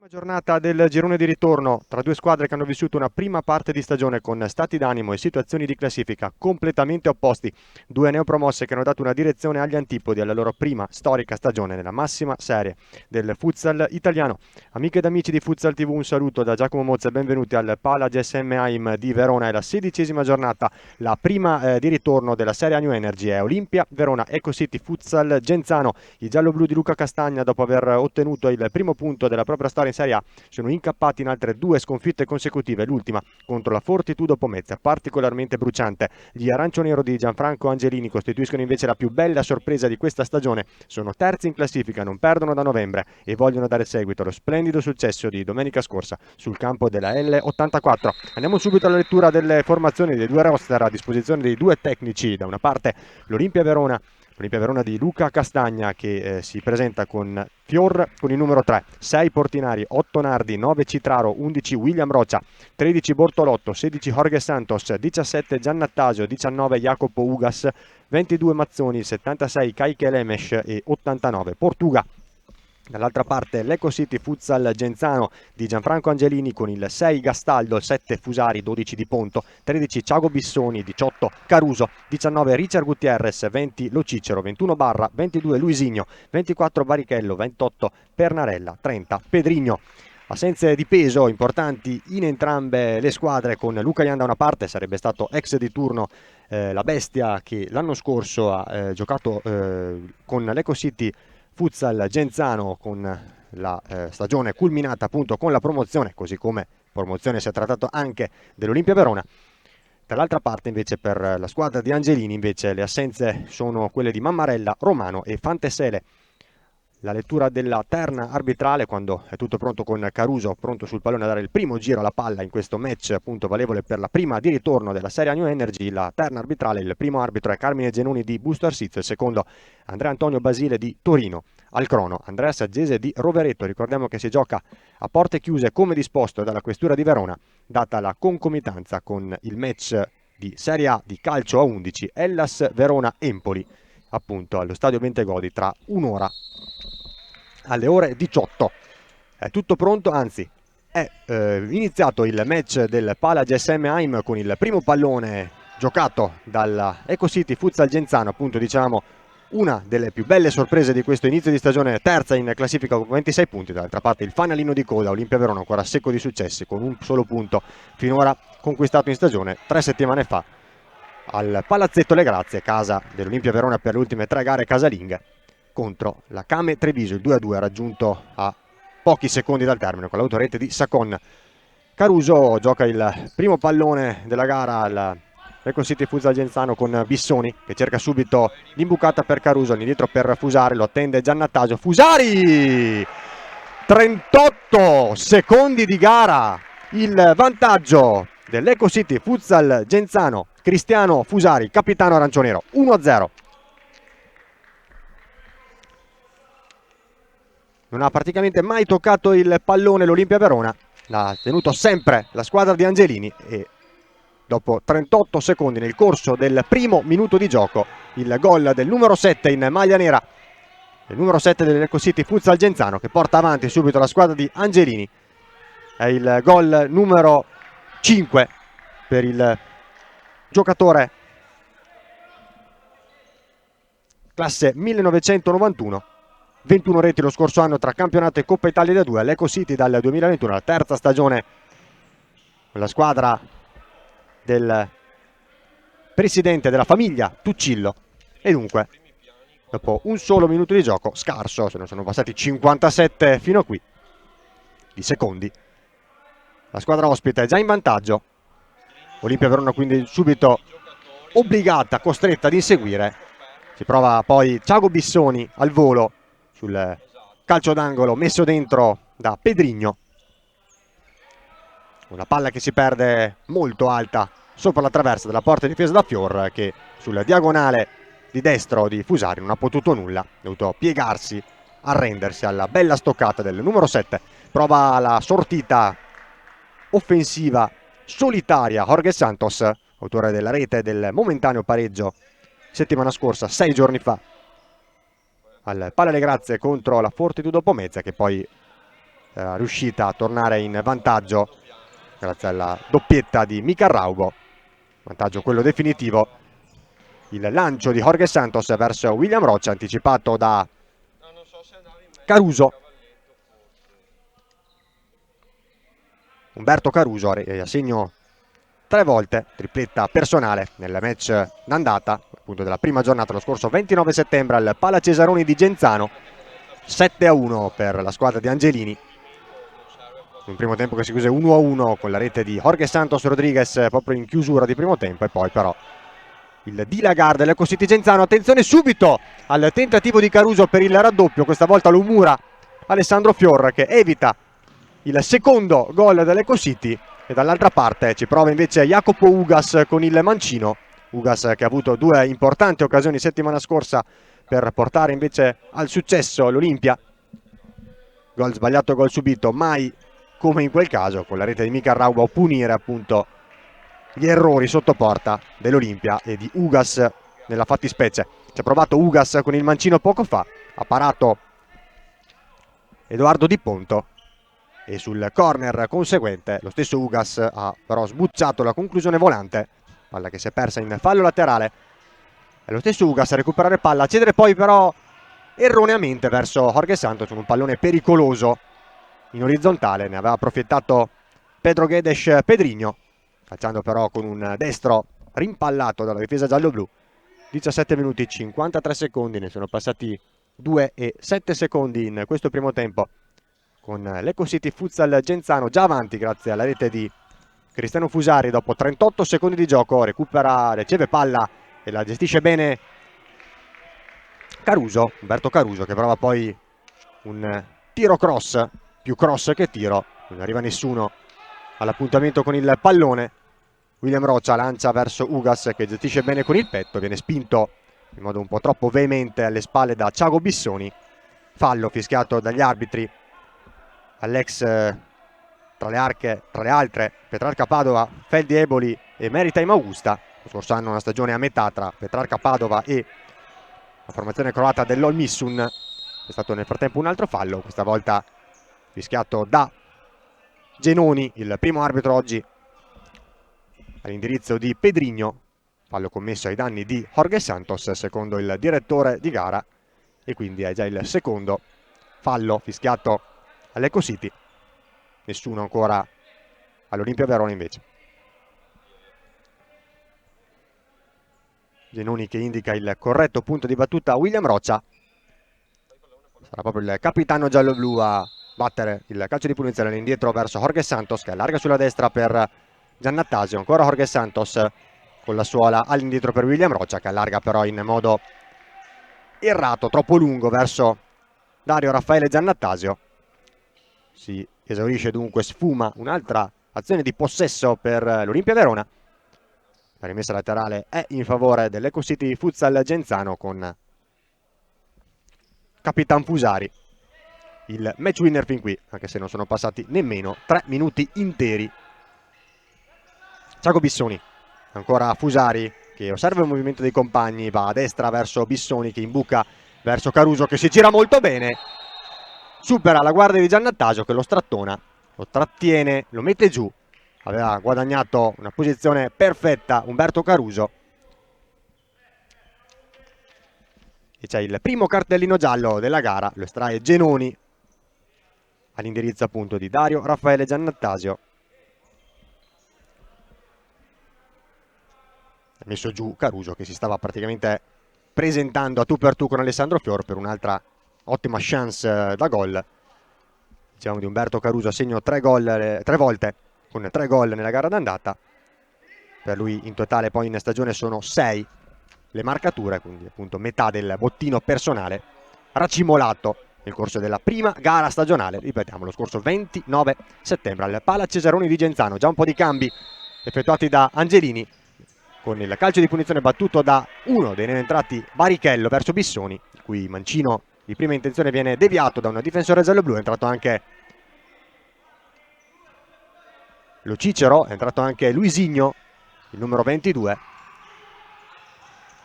Giornata del girone di ritorno tra due squadre che hanno vissuto una prima parte di stagione con stati d'animo e situazioni di classifica completamente opposti. Due neopromosse che hanno dato una direzione agli antipodi alla loro prima storica stagione nella massima serie del futsal italiano. Amiche ed amici di Futsal TV, un saluto da Giacomo Mozza e benvenuti al Pala GSM Heim di Verona. È la 16ª giornata, la prima di ritorno della serie A New Energy è Olimpia Verona Eco City Futsal Genzano. I gialloblu di Luca Castagna, dopo aver ottenuto il primo punto della propria storia in Serie A, sono incappati in altre due sconfitte consecutive, l'ultima contro la Fortitudo Pomezia, particolarmente bruciante. Gli arancio-nero di Gianfranco Angelini costituiscono invece la più bella sorpresa di questa stagione, sono terzi in classifica, non perdono da novembre e vogliono dare seguito allo splendido successo di domenica scorsa sul campo della L84. Andiamo subito alla lettura delle formazioni dei due roster a disposizione dei due tecnici. Da una parte l'Olimpia Verona di Luca Castagna che si presenta con Fior con il numero 3, 6 Portinari, 8 Nardi, 9 Citraro, 11 William Rocha, 13 Bortolotto, 16 Jorge Santos, 17 Giannattasio, 19 Jacopo Ugas, 22 Mazzoni, 76 Kaique Lemes e 89 Portuga. Dall'altra parte l'Eco City Futsal Genzano di Gianfranco Angelini con il 6 Gastaldo, 7 Fusari, 12 Di Ponto, 13 Ciago Bissoni, 18 Caruso, 19 Richard Gutierrez, 20 Lo Cicero, 21 Barra, 22 Luisigno, 24 Barichello, 28 Pernarella, 30 Pedrigno. Assenze di peso importanti in entrambe le squadre, con Luca Ian da una parte, sarebbe stato ex di turno la bestia che l'anno scorso ha giocato con l'Eco City Futsal Genzano, con la stagione culminata appunto con la promozione, così come promozione si è trattato anche dell'Olimpia Verona. Dall'altra parte invece per la squadra di Angelini invece le assenze sono quelle di Mammarella, Romano e Fantesele. La lettura della terna arbitrale quando è tutto pronto, con Caruso pronto sul pallone a dare il primo giro alla palla in questo match appunto valevole per la prima di ritorno della Serie A New Energy. La terna arbitrale, il primo arbitro è Carmine Genoni di Busto Arsizio, il secondo Andrea Antonio Basile di Torino. Al crono Andrea Saggese di Rovereto. Ricordiamo che si gioca a porte chiuse come disposto dalla questura di Verona, data la concomitanza con il match di Serie A di calcio a 11 Hellas Verona Empoli, appunto allo stadio Bentegodi tra un'ora, alle ore 18. È tutto pronto, anzi è iniziato il match del Pala GSM Heim con il primo pallone giocato dalla Eco City Futsal Genzano, appunto diciamo una delle più belle sorprese di questo inizio di stagione, terza in classifica con 26 punti. Dall'altra parte il fanalino di coda Olimpia Verona, ancora secco di successi, con un solo punto finora conquistato in stagione 3 settimane fa al Palazzetto Le Grazie, casa dell'Olimpia Verona per le ultime 3 gare casalinghe, contro la Came Treviso. Il 2-2 raggiunto a pochi secondi dal termine con l'autorete di Sacon. Caruso gioca il primo pallone della gara al Eco City Futsal Genzano con Bissoni che cerca subito l'imbucata per Caruso, all'indietro per Fusari, lo attende Giannattasio. Fusari! 38 secondi di gara, il vantaggio dell'Eco City Futsal Genzano. Cristiano Fusari, capitano arancionero, 1-0. Non ha praticamente mai toccato il pallone l'Olimpia Verona, l'ha tenuto sempre la squadra di Angelini e dopo 38 secondi nel corso del primo minuto di gioco il gol del numero 7 in maglia nera, il numero 7 dell'Eco City Futsal Genzano, che porta avanti subito la squadra di Angelini. È il gol numero 5 per il giocatore classe 1991. 21 reti lo scorso anno tra campionato e Coppa Italia da 2 all'Eco City dal 2021, la terza stagione con la squadra del presidente della famiglia Tuccillo. E dunque, dopo un solo minuto di gioco, scarso, se non sono passati 57 fino a qui di secondi, la squadra ospite è già in vantaggio. Olimpia Verona quindi subito obbligata, costretta ad inseguire. Si prova poi Ciago Bissoni al volo sul calcio d'angolo messo dentro da Pedrigno. Una palla che si perde molto alta sopra la traversa della porta difesa da Fior, che sul diagonale di destro di Fusari non ha potuto nulla, ha dovuto piegarsi, arrendersi alla bella stoccata del numero 7. Prova la sortita offensiva solitaria Jorge Santos, autore della rete del momentaneo pareggio settimana scorsa, 6 giorni fa, al Pala Le Grazie contro la Fortitudo Pomezia, che poi riuscita a tornare in vantaggio grazie alla doppietta di Mika Raubo, vantaggio quello definitivo. Il lancio di Jorge Santos verso William Rocha, anticipato da Caruso. Umberto Caruso a segno 3 volte, tripletta personale nel match d'andata appunto della prima giornata lo scorso 29 settembre al Pala Cesaroni di Genzano. 7-1 per la squadra di Angelini. Un primo tempo che si chiuse 1-1 con la rete di Jorge Santos Rodriguez proprio in chiusura di primo tempo, e poi però il dilagar dell'Eco City Genzano. Attenzione subito al tentativo di Caruso per il raddoppio, questa volta lo mura Alessandro Fior, che evita il secondo gol dell'Eco City, e dall'altra parte ci prova invece Jacopo Ugas con il mancino. Ugas che ha avuto 2 importanti occasioni settimana scorsa per portare invece al successo l'Olimpia. Gol sbagliato, gol subito, mai come in quel caso con la rete di Mika Raubo a punire appunto gli errori sotto porta dell'Olimpia e di Ugas nella fattispecie. Ci ha provato Ugas con il mancino poco fa, ha parato Edoardo Di Ponto e sul corner conseguente lo stesso Ugas ha però sbucciato la conclusione volante, palla che si è persa in fallo laterale. È lo stesso Ugas a recuperare palla, a cedere poi però erroneamente verso Jorge Santos con un pallone pericoloso in orizzontale. Ne aveva approfittato Pedro Guedes Pedrinho, calciando però con un destro rimpallato dalla difesa giallo-blu. 17 minuti 53 secondi, ne sono passati 2 e 7 secondi in questo primo tempo, con l'Eco City Futsal Genzano già avanti grazie alla rete di Cristiano Fusari. Dopo 38 secondi di gioco riceve palla e la gestisce bene Caruso, Umberto Caruso, che prova poi un tiro cross, più cross che tiro, non arriva nessuno all'appuntamento con il pallone. William Rocha lancia verso Ugas che gestisce bene con il petto, viene spinto in modo un po' troppo veemente alle spalle da Thiago Bissoni. Fallo fischiato dagli arbitri all'ex, tra le altre, Petrarca Padova, Feldi Eboli e Meritime Augusta. Lo scorso anno una stagione a metà tra Petrarca Padova e la formazione croata dell'Olmissun. È stato nel frattempo un altro fallo, questa volta fischiato da Genoni, il primo arbitro oggi all'indirizzo di Pedrinho. Fallo commesso ai danni di Jorge Santos secondo il direttore di gara, e quindi è già il secondo fallo fischiato all'Eco City. Nessuno ancora all'Olimpia Verona invece. Genoni che indica il corretto punto di battuta a William Rocha. Sarà proprio il capitano giallo-blu a battere il calcio di punizione all'indietro verso Jorge Santos, che allarga sulla destra per Giannattasio. Ancora Jorge Santos con la suola all'indietro per William Rocha, che allarga però in modo errato, troppo lungo verso Dario Raffaele Giannattasio. Si esaurisce dunque, sfuma un'altra azione di possesso per l'Olimpia Verona. La rimessa laterale è in favore dell'Eco City Futsal Genzano con Capitan Fusari, il match winner fin qui, anche se non sono passati nemmeno 3 minuti interi. Thiago Bissoni, ancora Fusari che osserva il movimento dei compagni, va a destra verso Bissoni che imbuca verso Caruso che si gira molto bene, supera la guardia di Giannattasio che lo strattona, lo trattiene, lo mette giù. Aveva guadagnato una posizione perfetta Umberto Caruso. E c'è il primo cartellino giallo della gara, lo estrae Genoni all'indirizzo appunto di Dario Raffaele Giannattasio. Ha messo giù Caruso che si stava praticamente presentando a tu per tu con Alessandro Fior per un'altra ottima chance da gol. Diciamo di Umberto Caruso a segno 3 volte, con 3 gol nella gara d'andata. Per lui in totale poi in stagione sono 6 le marcature, quindi appunto metà del bottino personale racimolato nel corso della prima gara stagionale, ripetiamo, lo scorso 29 settembre al Pala Cesaroni di Genzano. Già un po' di cambi effettuati da Angelini, con il calcio di punizione battuto da uno dei neoentrati Barichello verso Bissoni, il cui mancino di prima intenzione viene deviato da un difensore giallo-blu. È entrato anche Lo Cicero, è entrato anche Luisigno, il numero 22,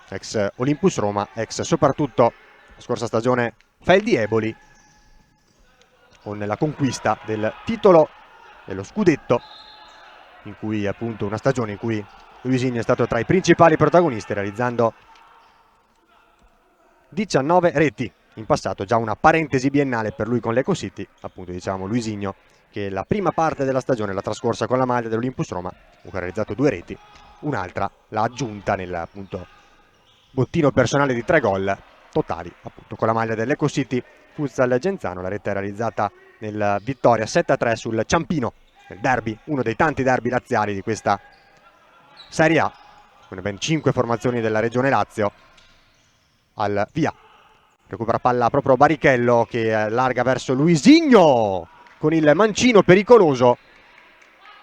ex Olympus Roma, ex soprattutto la scorsa stagione Feldi Eboli. con la conquista del titolo dello scudetto, in cui appunto una stagione in cui Luisinho è stato tra i principali protagonisti, realizzando 19 reti. In passato già una parentesi biennale per lui con l'Eco City, appunto diciamo Luisinho, che la prima parte della stagione l'ha trascorsa con la maglia dell'Olympus Roma, ha realizzato 2 reti, un'altra l'ha aggiunta nel appunto bottino personale di 3 gol totali, appunto con la maglia dell'Eco City Futsal Genzano. La rete è realizzata nel vittoria 7-3 sul Ciampino, nel derby, uno dei tanti derby laziali di questa Serie A, con ben 5 formazioni della Regione Lazio al via. Recupera palla proprio Barichello, che allarga verso Luisinho con il mancino pericoloso,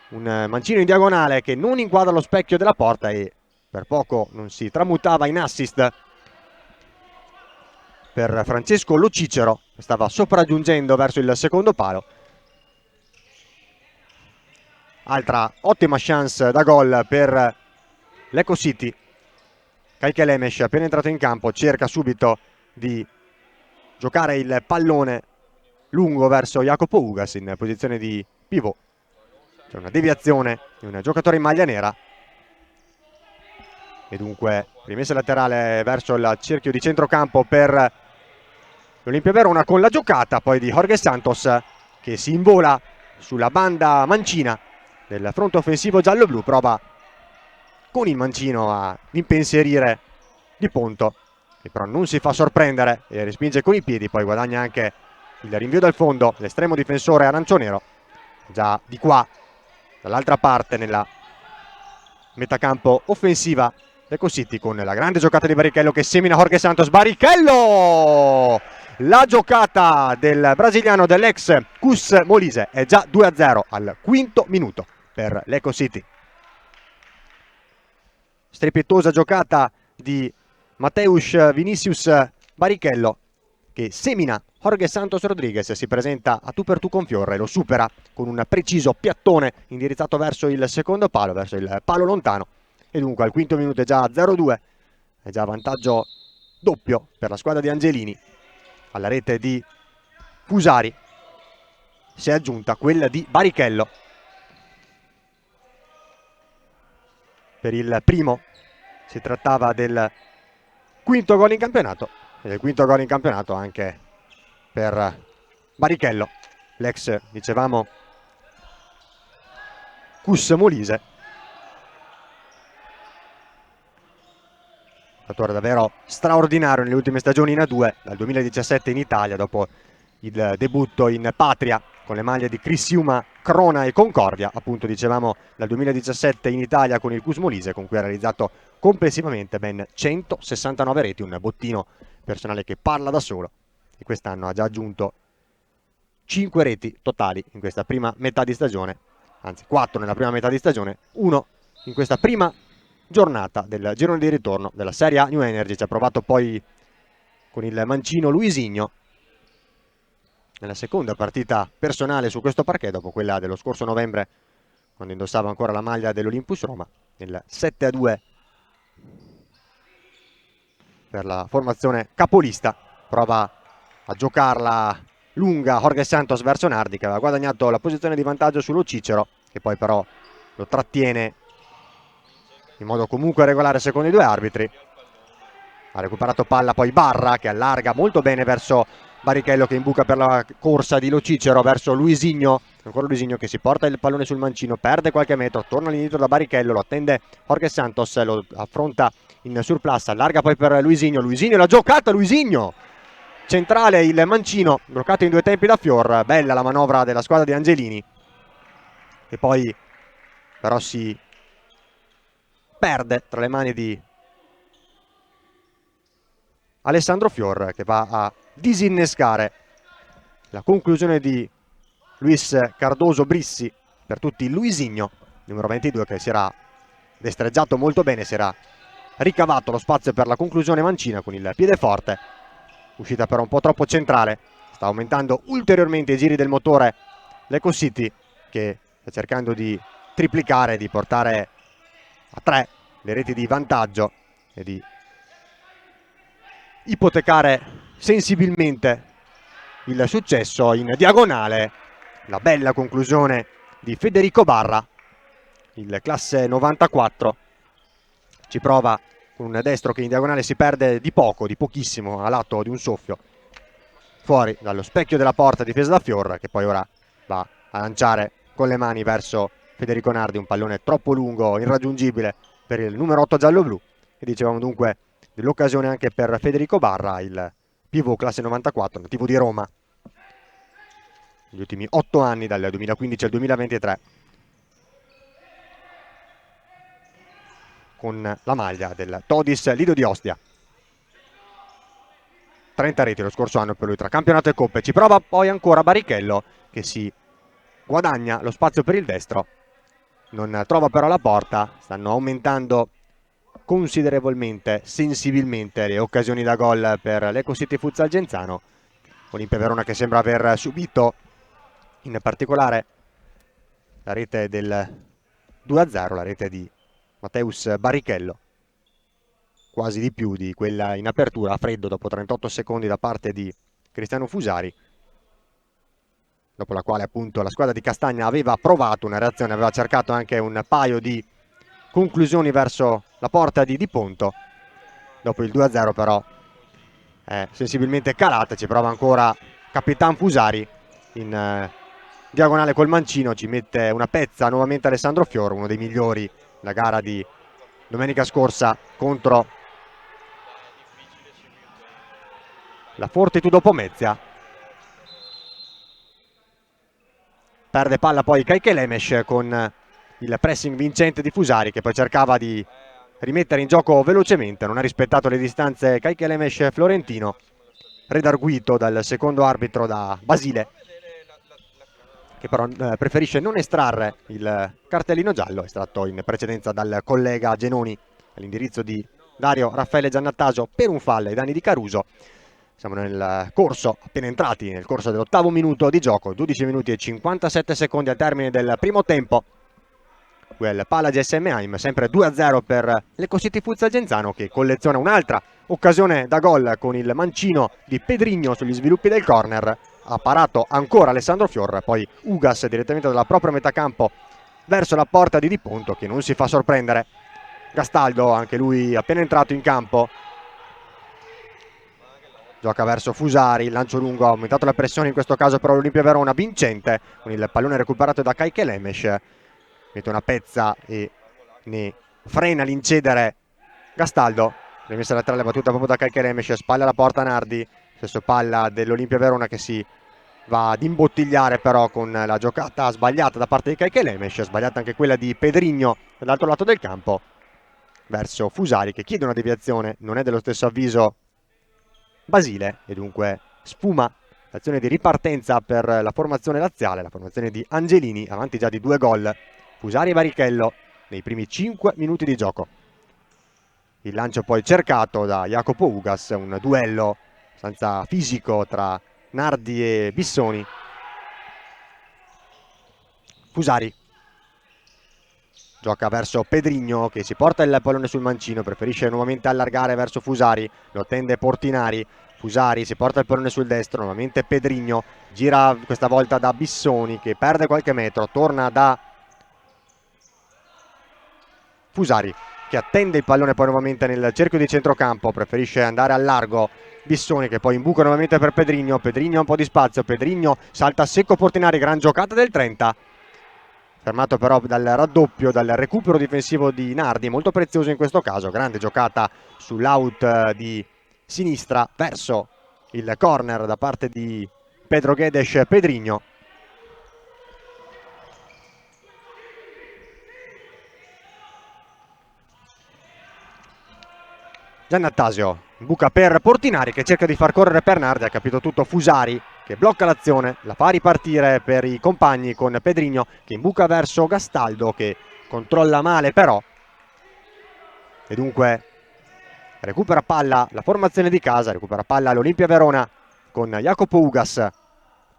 un mancino in diagonale che non inquadra lo specchio della porta e per poco non si tramutava in assist per Francesco Lo Cicero, che stava sopraggiungendo verso il secondo palo. Altra ottima chance da gol per l'Eco City. Kaike Lemes, appena entrato in campo, cerca subito di giocare il pallone lungo verso Jacopo Ugas in posizione di pivot. C'è una deviazione di un giocatore in maglia nera e dunque rimessa laterale verso il cerchio di centrocampo per l'Olimpia Verona, con la giocata poi di Jorge Santos, che si invola sulla banda mancina del fronte offensivo giallo-blu, prova con il mancino a impensierire Di Ponto, che però non si fa sorprendere e respinge con i piedi, poi guadagna anche il rinvio dal fondo l'estremo difensore arancionero. Già di qua, dall'altra parte, nella metacampo offensiva Eco City, con la grande giocata di Barichello che semina Jorge Santos. Barichello! La giocata del brasiliano dell'ex Cus Molise è già 2-0 al quinto minuto per l'Eco City. Strepitosa giocata di Mateusz Vinicius Barichello, che semina Jorge Santos Rodriguez, si presenta a tu per tu con Fiorre, lo supera con un preciso piattone indirizzato verso il secondo palo, verso il palo lontano, e dunque al quinto minuto è già 0-2, è già vantaggio doppio per la squadra di Angelini. Alla rete di Fusari si è aggiunta quella di Barichello per il primo. Si trattava del quinto gol in campionato, e del quinto gol in campionato anche per Barichello, l'ex, dicevamo, Cus Molise. Giocatore davvero straordinario nelle ultime stagioni in A2, dal 2017 in Italia, dopo il debutto in patria con le maglie di Crisiuma, Crona e Concordia, appunto dicevamo dal 2017 in Italia con il Cus Molise, con cui ha realizzato complessivamente ben 169 reti, un bottino personale che parla da solo, e quest'anno ha già aggiunto 5 reti totali in questa prima metà di stagione, anzi 4 nella prima metà di stagione, 1 in questa prima giornata del girone di ritorno della Serie A New Energy. Ci ha provato poi con il mancino Luisinho nella seconda partita personale su questo parquet, dopo quella dello scorso novembre, quando indossava ancora la maglia dell'Olympus Roma, nel 7-2 per la formazione capolista. Prova a giocarla lunga Jorge Santos verso Nardi, che aveva guadagnato la posizione di vantaggio sullo Cicero, che poi però lo trattiene in modo comunque regolare secondo i due arbitri. Ha recuperato palla poi Barra, che allarga molto bene verso Barichello, che imbuca per la corsa di Lo Cicero verso Luisinho. Ancora Luisinho che si porta il pallone sul mancino, perde qualche metro, torna all'indietro da Barichello, lo attende Jorge Santos, lo affronta in surplus, allarga poi per Luisinho. Luisinho, la giocata, Luisinho! Centrale il mancino, bloccato in due tempi da Fior. Bella la manovra della squadra di Angelini, e poi però si perde tra le mani di Alessandro Fior, che va a disinnescare la conclusione di Luis Cardoso Brissi per tutti Luisinho, numero 22, che si era destreggiato molto bene, si era ricavato lo spazio per la conclusione mancina con il piede forte. Uscita però un po' troppo centrale, sta aumentando ulteriormente i giri del motore l'Eco City, che sta cercando di triplicare, di portare a 3 le reti di vantaggio e di ipotecare sensibilmente il successo in diagonale, la bella conclusione di Federico Barra, il classe 94. Ci prova con un destro che in diagonale si perde di poco, di pochissimo, a lato di un soffio, fuori dallo specchio della porta difesa da Fior, che poi ora va a lanciare con le mani verso Federico Nardi, un pallone troppo lungo, irraggiungibile per il numero 8 giallo-blu. E dicevamo dunque dell'occasione anche per Federico Barra, il pivot classe 94, nativo di Roma, negli ultimi 8 anni, dal 2015 al 2023, con la maglia del Todis Lido di Ostia. 30 reti lo scorso anno per lui tra campionato e coppe. Ci prova poi ancora Barichello, che si guadagna lo spazio per il destro, non trova però la porta. Stanno aumentando considerevolmente, sensibilmente, le occasioni da gol per l'Eco City Futsal Genzano. Olimpia Verona che sembra aver subito in particolare la rete del 2-0, la rete di Matteus Barichello, quasi di più di quella in apertura a freddo dopo 38 secondi da parte di Cristiano Fusari, dopo la quale appunto la squadra di Castagna aveva provato una reazione, aveva cercato anche un paio di conclusioni verso la porta di Ponto. Dopo il 2-0 però è sensibilmente calata. Ci prova ancora Capitan Fusari in diagonale col mancino, ci mette una pezza nuovamente Alessandro Fior, uno dei migliori la gara di domenica scorsa contro la Fortitudo Pomezia. Perde palla poi Caiche Lemes con il pressing vincente di Fusari, che poi cercava di rimettere in gioco velocemente. Non ha rispettato le distanze Caiche Lemes Florentino, redarguito dal secondo arbitro da Basile, che però preferisce non estrarre il cartellino giallo, estratto in precedenza dal collega Genoni all'indirizzo di Dario Raffaele Giannattasio per un fallo ai danni di Caruso. Siamo nel corso, appena entrati nel corso dell'8° minuto di gioco, 12 minuti e 57 secondi al termine del primo tempo. Quel palla GSM Heim, sempre 2-0 per l'Eco City Futsal Genzano, che colleziona un'altra occasione da gol con il mancino di Pedrigno sugli sviluppi del corner. Ha parato ancora Alessandro Fior, poi Ugas direttamente dalla propria metà campo verso la porta di Ponto, che non si fa sorprendere. Gastaldo, anche lui appena entrato in campo, gioca verso Fusari, il lancio lungo, ha aumentato la pressione in questo caso però l'Olimpia Verona, vincente con il pallone recuperato da Caiche Lemes. Mette una pezza e ne frena l'incedere Gastaldo. Rimessa laterale battuta proprio da Caiche Lemes, spalla alla porta Nardi, stesso palla dell'Olimpia Verona che si va ad imbottigliare però con la giocata sbagliata da parte di Caiche Lemes, sbagliata anche quella di Pedrigno dall'altro lato del campo verso Fusari, che chiede una deviazione, non è dello stesso avviso Basile e dunque sfuma l'azione di ripartenza per la formazione laziale, la formazione di Angelini, avanti già di 2 gol. Fusari e Barichello nei primi 5 minuti di gioco. Il lancio poi cercato da Jacopo Ugas, un duello abbastanza fisico tra Nardi e Bissoni. Fusari gioca verso Pedrigno, che si porta il pallone sul mancino, preferisce nuovamente allargare verso Fusari, lo tende Portinari. Fusari si porta il pallone sul destro, nuovamente Pedrigno, gira questa volta da Bissoni che perde qualche metro, torna da Fusari che attende il pallone poi nuovamente nel cerchio di centrocampo, preferisce andare al largo Bissoni che poi imbuca nuovamente per Pedrigno. Pedrigno ha un po' di spazio, Pedrigno salta a secco Portinari, gran giocata del 30, fermato però dal raddoppio, dal recupero difensivo di Nardi, molto prezioso in questo caso. Grande giocata sull'out di sinistra verso il corner da parte di Pedro Guedes Pedrigno. Giannattasio buca per Portinari che cerca di far correre per Nardi, ha capito tutto Fusari che blocca l'azione, la fa ripartire per i compagni con Pedrigno che imbuca verso Gastaldo che controlla male però, e dunque recupera palla la formazione di casa, recupera palla l'Olimpia Verona con Jacopo Ugas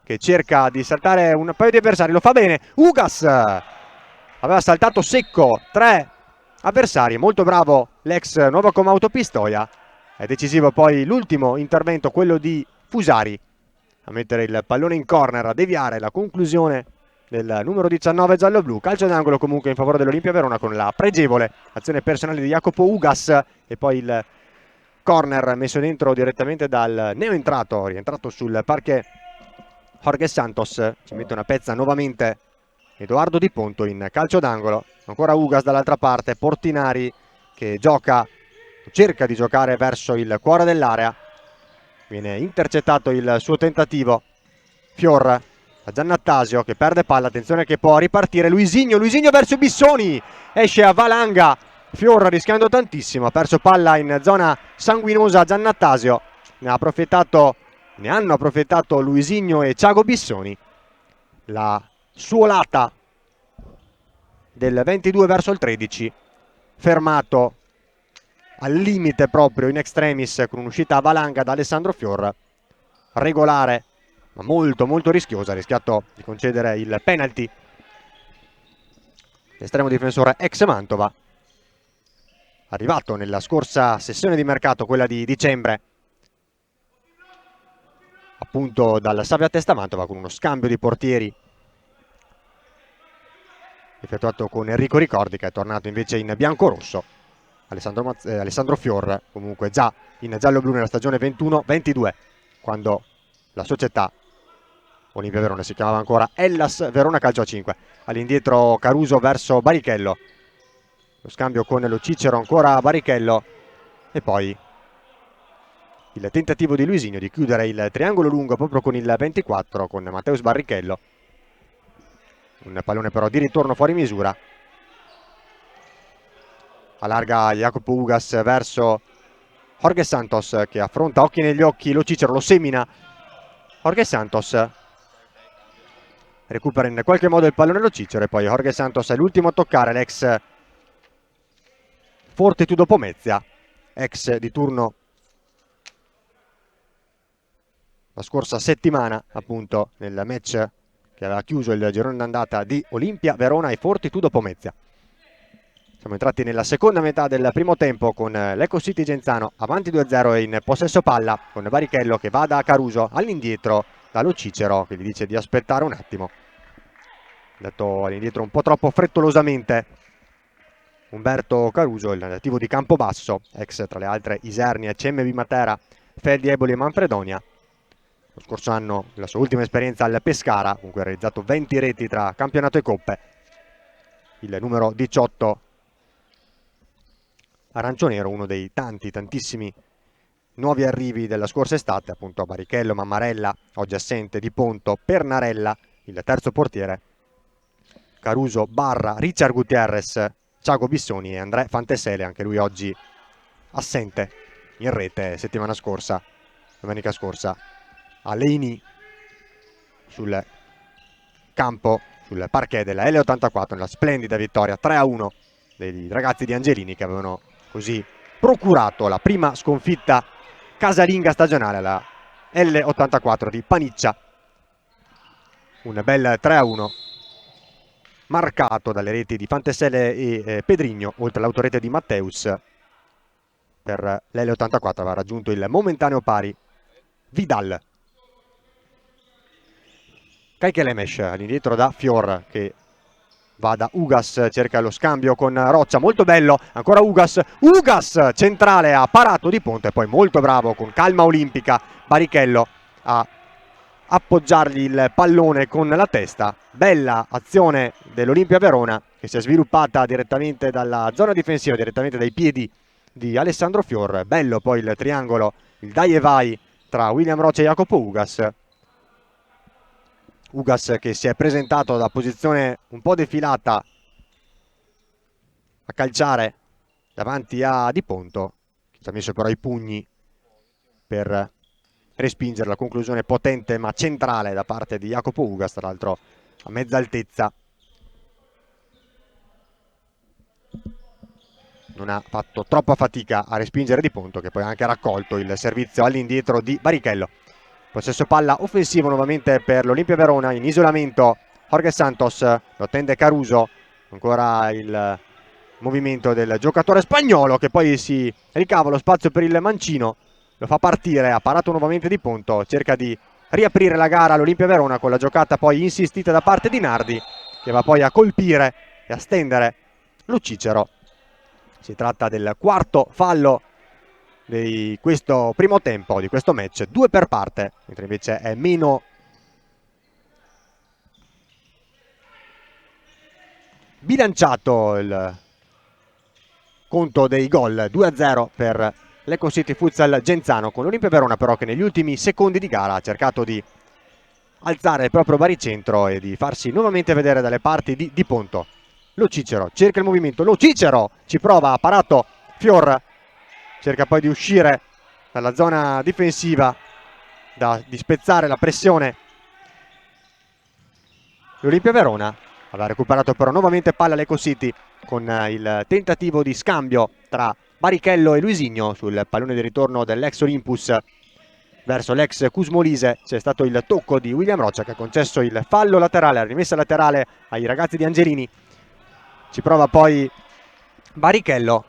che cerca di saltare un paio di avversari, lo fa bene, Ugas aveva saltato secco 3 avversari, molto bravo l'ex Novacom Autopistoia. È decisivo poi l'ultimo intervento, quello di Fusari, a mettere il pallone in corner, a deviare la conclusione del numero 19 giallo-blu. Calcio d'angolo comunque in favore dell'Olimpia Verona con la pregevole azione personale di Jacopo Ugas e poi il corner messo dentro direttamente dal neoentrato, rientrato sul parquet Jorge Santos. Ci mette una pezza nuovamente Edoardo Di Ponto in calcio d'angolo. Ancora Ugas dall'altra parte, Portinari che cerca di giocare verso il cuore dell'area. Viene intercettato il suo tentativo. Fior a Giannattasio che perde palla, attenzione che può ripartire Luisinho verso Bissoni, esce a valanga Fior rischiando tantissimo, ha perso palla in zona sanguinosa Giannattasio, ne hanno approfittato Luisinho e Thiago Bissoni. La suolata del 22 verso il 13, fermato al limite proprio in extremis con un'uscita a valanga da Alessandro Fior, regolare ma molto molto rischiosa, ha rischiato di concedere il penalty l'estremo difensore ex Mantova, arrivato nella scorsa sessione di mercato, quella di dicembre, appunto dal Savia Testa Mantova, con uno scambio di portieri effettuato con Enrico Ricordi, che è tornato invece in bianco-rosso. Alessandro Fior comunque già in giallo-blu nella stagione 21-22, quando la società Olimpia Verona si chiamava ancora Hellas Verona Calcio a 5. All'indietro Caruso verso Barrichello, lo scambio con lo Cicero, ancora Barrichello e poi il tentativo di Luisinho di chiudere il triangolo lungo proprio con il 24 con Matteus Barrichello. Un pallone però di ritorno fuori misura. Allarga Jacopo Ugas verso Jorge Santos che affronta occhi negli occhi lo Cicero, lo semina. Jorge Santos recupera in qualche modo il pallone lo Cicero e poi Jorge Santos è l'ultimo a toccare, l'ex Fortitudo Pomezia, ex di turno la scorsa settimana appunto nel match che aveva chiuso il girone d'andata di Olimpia Verona e Fortitudo Pomezia. Siamo entrati nella seconda metà del primo tempo con l'Eco City Genzano avanti 2-0 e in possesso palla, con Barrichello che va da Caruso all'indietro dallo Cicero che gli dice di aspettare un attimo. Dato all'indietro un po' troppo frettolosamente Umberto Caruso, il nativo di Campobasso, ex tra le altre Isernia, CMB Matera, Feldi, Eboli e Manfredonia. Lo scorso anno la sua ultima esperienza al Pescara, con cui ha realizzato 20 reti tra campionato e coppe. Il numero 18 arancionero, uno dei tantissimi nuovi arrivi della scorsa estate, appunto Barrichello, Mammarella, oggi assente Di Ponto, Pernarella, il terzo portiere, Caruso, Barra, Richard Gutierrez, Thiago Bissoni e André Fantesele, anche lui oggi assente in rete domenica scorsa, a Leini sul campo, sul parquet della L84 nella splendida vittoria 3-1 dei ragazzi di Angelini, che avevano così procurato la prima sconfitta casalinga stagionale alla L84 di Paniccia. Un bel 3-1 marcato dalle reti di Fantesele e Pedrigno, oltre all'autorete di Matteus. Per l'L84 aveva raggiunto il momentaneo pari Vidal. Kaikelemesh all'indietro da Fior che va da Ugas, cerca lo scambio con Roccia, molto bello, ancora Ugas centrale, ha parato Di Ponto e poi molto bravo con calma olimpica Barrichello a appoggiargli il pallone con la testa. Bella azione dell'Olimpia Verona che si è sviluppata direttamente dalla zona difensiva, direttamente dai piedi di Alessandro Fior. Bello poi il triangolo, il dai e vai tra William Roccia e Jacopo Ugas. Ugas che si è presentato da posizione un po' defilata a calciare davanti a Di Ponto, che ci ha messo però i pugni per respingere la conclusione potente ma centrale da parte di Jacopo Ugas, tra l'altro a mezza altezza. Non ha fatto troppa fatica a respingere Di Ponto, che poi ha anche raccolto il servizio all'indietro di Barrichello. Possesso palla offensivo nuovamente per l'Olimpia Verona, in isolamento Jorge Santos, lo attende Caruso, ancora il movimento del giocatore spagnolo che poi si ricava lo spazio per il mancino, lo fa partire, ha parato nuovamente Di Ponto, cerca di riaprire la gara l'Olimpia Verona con la giocata poi insistita da parte di Nardi, che va poi a colpire e a stendere Lo Cicero. Si tratta del quarto fallo di questo primo tempo, di questo match, 2 per parte, mentre invece è meno bilanciato il conto dei gol, 2-0 per l'Eco City Futsal Genzano, con l'Olimpia Verona però che negli ultimi secondi di gara ha cercato di alzare il proprio baricentro e di farsi nuovamente vedere dalle parti di Ponto. Lo Cicero cerca il movimento, Lo Cicero ci prova, ha parato Fior, cerca poi di uscire dalla zona difensiva, di spezzare la pressione. L'Olimpia Verona aveva recuperato però nuovamente palla l'Eco City con il tentativo di scambio tra Barichello e Luisigno sul pallone di ritorno dell'ex Olympus verso l'ex Cusmolise. C'è stato il tocco di William Roccia che ha concesso il fallo laterale, la rimessa laterale ai ragazzi di Angelini. Ci prova poi Barichello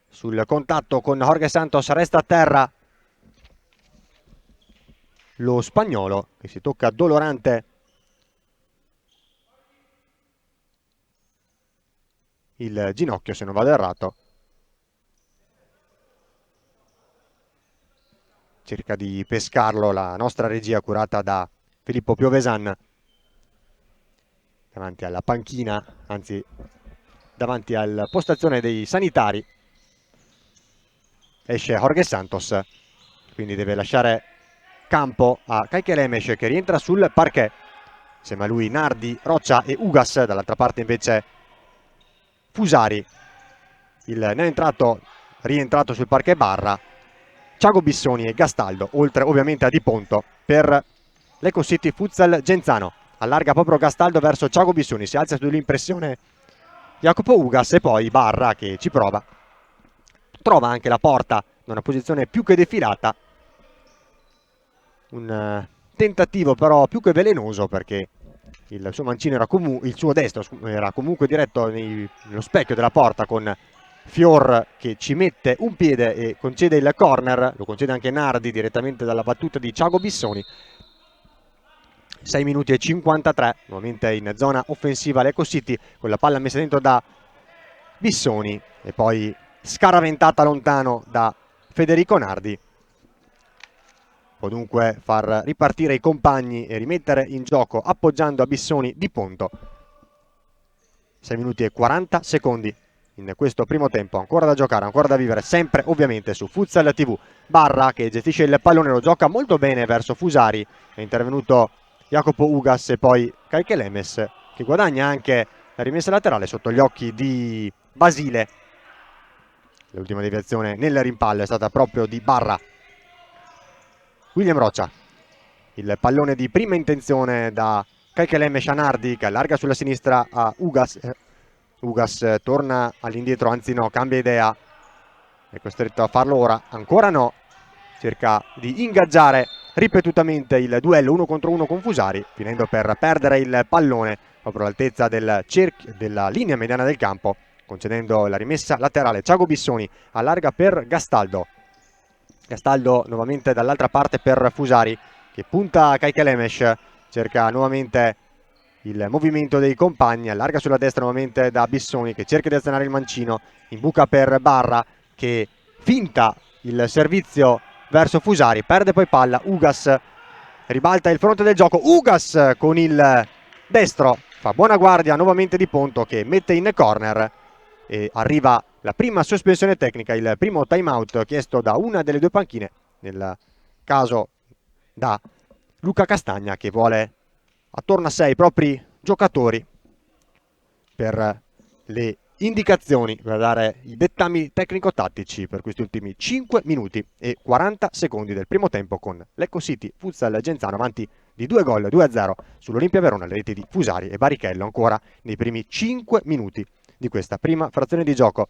sul contatto con Jorge Santos, resta a terra lo spagnolo che si tocca dolorante il ginocchio, se non vado errato. Cerca di pescarlo la nostra regia curata da Filippo Piovesan davanti alla panchina, anzi davanti alla postazione dei sanitari. Esce Jorge Santos, quindi deve lasciare campo a Kaikelemes che rientra sul parquet. Insieme a lui Nardi, Roccia e Ugas, dall'altra parte invece Fusari. Il neoentrato rientrato sul parquet Barra, Thiago Bissoni e Gastaldo, oltre ovviamente a Di Ponto per l'Eco City Futsal Genzano. Allarga proprio Gastaldo verso Thiago Bissoni, si alza sull'impressione Jacopo Ugas e poi Barra che ci prova. Trova anche la porta in una posizione più che defilata. Un tentativo però più che velenoso perché il suo mancino era il suo destro era comunque diretto nello specchio della porta, con Fior che ci mette un piede e concede il corner. Lo concede anche Nardi direttamente dalla battuta di Thiago Bissoni. 6 minuti e 53, nuovamente in zona offensiva l'Eco City con la palla messa dentro da Bissoni e poi scaraventata lontano da Federico Nardi. Può dunque far ripartire i compagni e rimettere in gioco appoggiando a Bissoni Di Ponto. 6 minuti e 40 secondi in questo primo tempo, ancora da giocare, ancora da vivere, sempre ovviamente su Futsal TV. Barra che gestisce il pallone, lo gioca molto bene verso Fusari, è intervenuto Jacopo Ugas e poi Kaikelemes che guadagna anche la rimessa laterale sotto gli occhi di Basile. L'ultima deviazione nel rimpallo è stata proprio di Barra. William Roccia, il pallone di prima intenzione da Kaikelemes a Nardi che allarga sulla sinistra a Ugas. Ugas torna all'indietro, anzi no, cambia idea, è costretto a farlo ora, ancora no, cerca di ingaggiare ripetutamente il duello 1 contro 1 con Fusari, finendo per perdere il pallone proprio all'altezza della linea mediana del campo, concedendo la rimessa laterale. Thiago Bissoni allarga per Gastaldo. Gastaldo nuovamente dall'altra parte per Fusari che punta a Kaikelemes, cerca nuovamente il movimento dei compagni, allarga sulla destra nuovamente da Bissoni che cerca di azionare il mancino, in buca per Barra che finta il servizio verso Fusari, perde poi palla, Ugas ribalta il fronte del gioco, Ugas con il destro fa buona guardia nuovamente Di Ponto che mette in corner e arriva la prima sospensione tecnica, il primo time out chiesto da una delle due panchine, nel caso da Luca Castagna che vuole attorno a 6 i propri giocatori per le indicazioni, per dare i dettami tecnico-tattici per questi ultimi 5 minuti e 40 secondi del primo tempo, con l'Eco City Futsal Genzano avanti di 2 gol, 2-0 sull'Olimpia Verona, le reti di Fusari e Barichello ancora nei primi 5 minuti di questa prima frazione di gioco.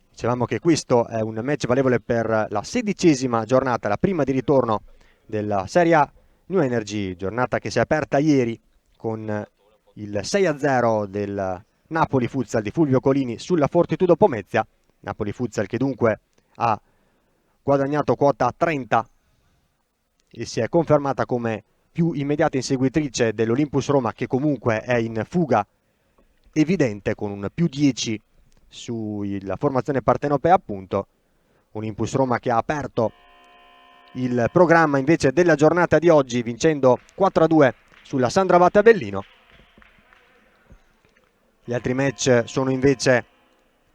Dicevamo che questo è un match valevole per la 16ª giornata, la prima di ritorno della Serie A New Energy, giornata che si è aperta ieri con il 6-0 del Napoli Futsal di Fulvio Colini sulla Fortitudo Pomezia. Napoli Futsal che dunque ha guadagnato quota 30 e si è confermata come più immediata inseguitrice dell'Olympus Roma, che comunque è in fuga evidente con un più 10 sulla formazione partenopea, appunto. Olympus Roma che ha aperto il programma invece della giornata di oggi vincendo 4-2 sulla Sandravate Avellino. Gli altri match sono invece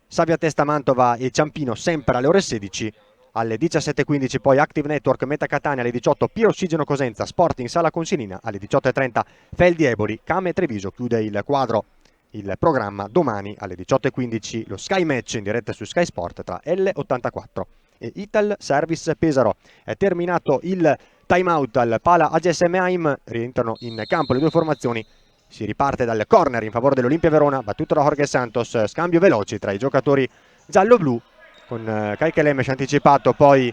Savia Testa Mantova e Ciampino, sempre alle ore 16. Alle 17:15 poi Active Network Meta Catania, alle 18 Piro Ossigeno Cosenza, Sporting Sala Consilina, alle 18:30 Feldi Eboli, Came Treviso. Chiude il quadro il programma domani alle 18:15 lo Sky Match in diretta su Sky Sport tra L84 e Ital Service Pesaro. È terminato il time out al Pala AGS Heim, rientrano in campo le due formazioni. Si riparte dal corner in favore dell'Olimpia Verona, battuto da Jorge Santos, scambio veloce tra i giocatori giallo-blu con Kaikelemes anticipato poi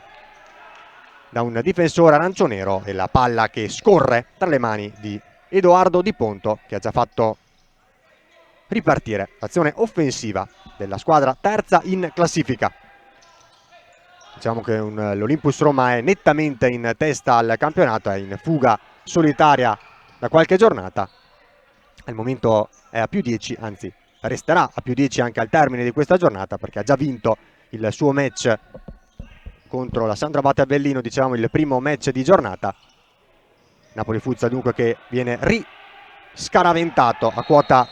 da un difensore arancio-nero e la palla che scorre tra le mani di Edoardo Di Ponto, che ha già fatto ripartire l'azione offensiva della squadra terza in classifica. Diciamo che l'Olympus Roma è nettamente in testa al campionato, è in fuga solitaria da qualche giornata. Al momento è a più 10, anzi resterà a più 10 anche al termine di questa giornata, perché ha già vinto il suo match contro la Sandravate Avellino, diciamo il primo match di giornata. Napoli Fuzza dunque che viene riscaraventato a quota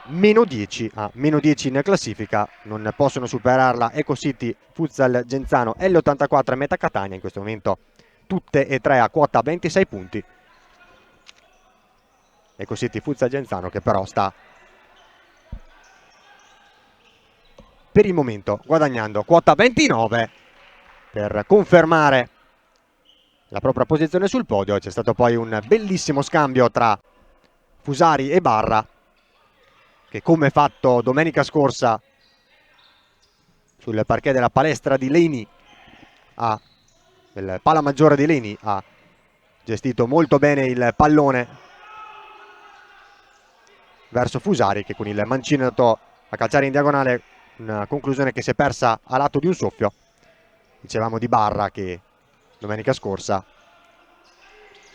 meno 10, a meno 10 in classifica. Non possono superarla Eco City, Futsal Genzano, L84 e Meta Catania, in questo momento tutte e tre a quota 26 punti. Eco City Futsal Genzano che però sta per il momento guadagnando quota 29 per confermare la propria posizione sul podio. C'è stato poi un bellissimo scambio tra Fusari e Barra, che come fatto domenica scorsa sul parquet della palestra di Leni, del Pala Maggiore di Leni, ha gestito molto bene il pallone verso Fusari, che con il mancino è andato a calciare in diagonale, una conclusione che si è persa a lato di un soffio. Dicevamo di Barra che domenica scorsa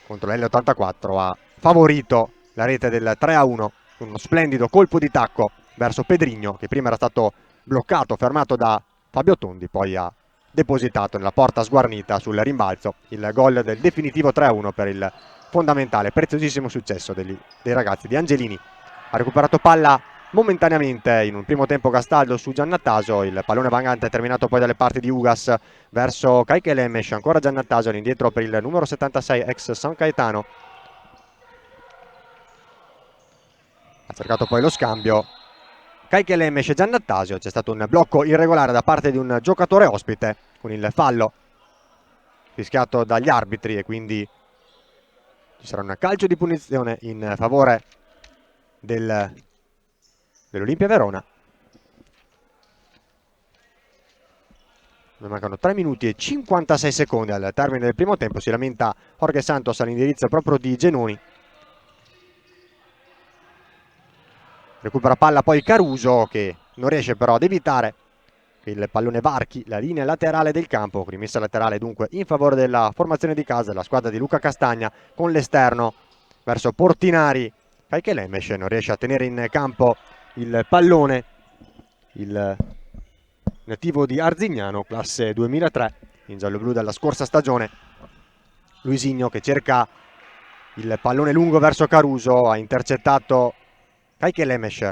contro l'L84 ha favorito la rete del 3-1 con uno splendido colpo di tacco verso Pedrigno, che prima era stato bloccato, fermato da Fabio Tondi, poi ha depositato nella porta sguarnita sul rimbalzo il gol del definitivo 3-1 per il fondamentale, preziosissimo successo dei ragazzi di Angelini. Ha recuperato palla momentaneamente in un primo tempo Gastaldo su Giannattasio, il pallone vagante è terminato poi dalle parti di Ugas verso Kaikelemes, ancora Giannattasio all'indietro per il numero 76 ex San Caetano. Ha cercato poi lo scambio Kaikelemes e Giannattasio, c'è stato un blocco irregolare da parte di un giocatore ospite con il fallo fischiato dagli arbitri e quindi ci sarà un calcio di punizione in favore dell'Olimpia Verona. Mancano 3 minuti e 56 secondi al termine del primo tempo. Si lamenta Jorge Santos all'indirizzo proprio di Genoni. Recupera palla poi Caruso, che non riesce però ad evitare che il pallone varchi la linea laterale del campo. Rimessa laterale dunque in favore della formazione di casa, la squadra di Luca Castagna, con l'esterno verso Portinari. Kaikelemes non riesce a tenere in campo il pallone, il nativo di Arzignano, classe 2003 in giallo-blu dalla scorsa stagione. Luisinho che cerca il pallone lungo verso Caruso, ha intercettato Kaikelemes.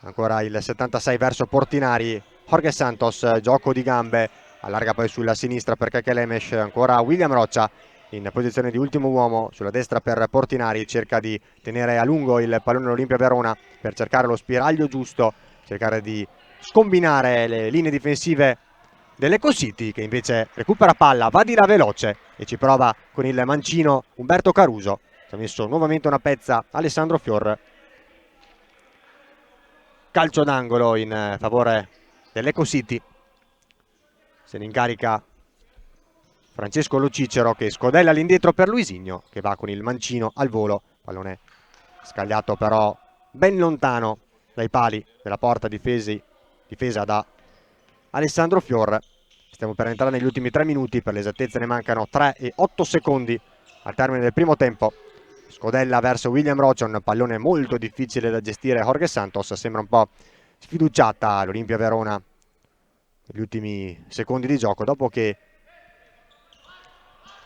Ancora il 76 verso Portinari, Jorge Santos, gioco di gambe, allarga poi sulla sinistra per Kaikelemes, ancora William Roccia in posizione di ultimo uomo sulla destra per Portinari, cerca di tenere a lungo il pallone Olimpia Verona per cercare lo spiraglio giusto, cercare di scombinare le linee difensive dell'Eco City, che invece recupera palla, va di là veloce e ci prova con il mancino Umberto Caruso. Si è messo nuovamente una pezza Alessandro Fior. Calcio d'angolo in favore dell'Eco City. Se ne incarica Francesco Lo Cicero, che scodella all'indietro per Luisinho, che va con il mancino al volo. Pallone scagliato però ben lontano dai pali della porta difesi difesa da Alessandro Fior. Stiamo per entrare negli ultimi 3 minuti, per l'esattezza ne mancano 3 e 8 secondi al termine del primo tempo. Scodella verso William Rocha, un pallone molto difficile da gestire. Jorge Santos sembra un po' sfiduciata l'Olimpia Verona negli ultimi secondi di gioco, dopo che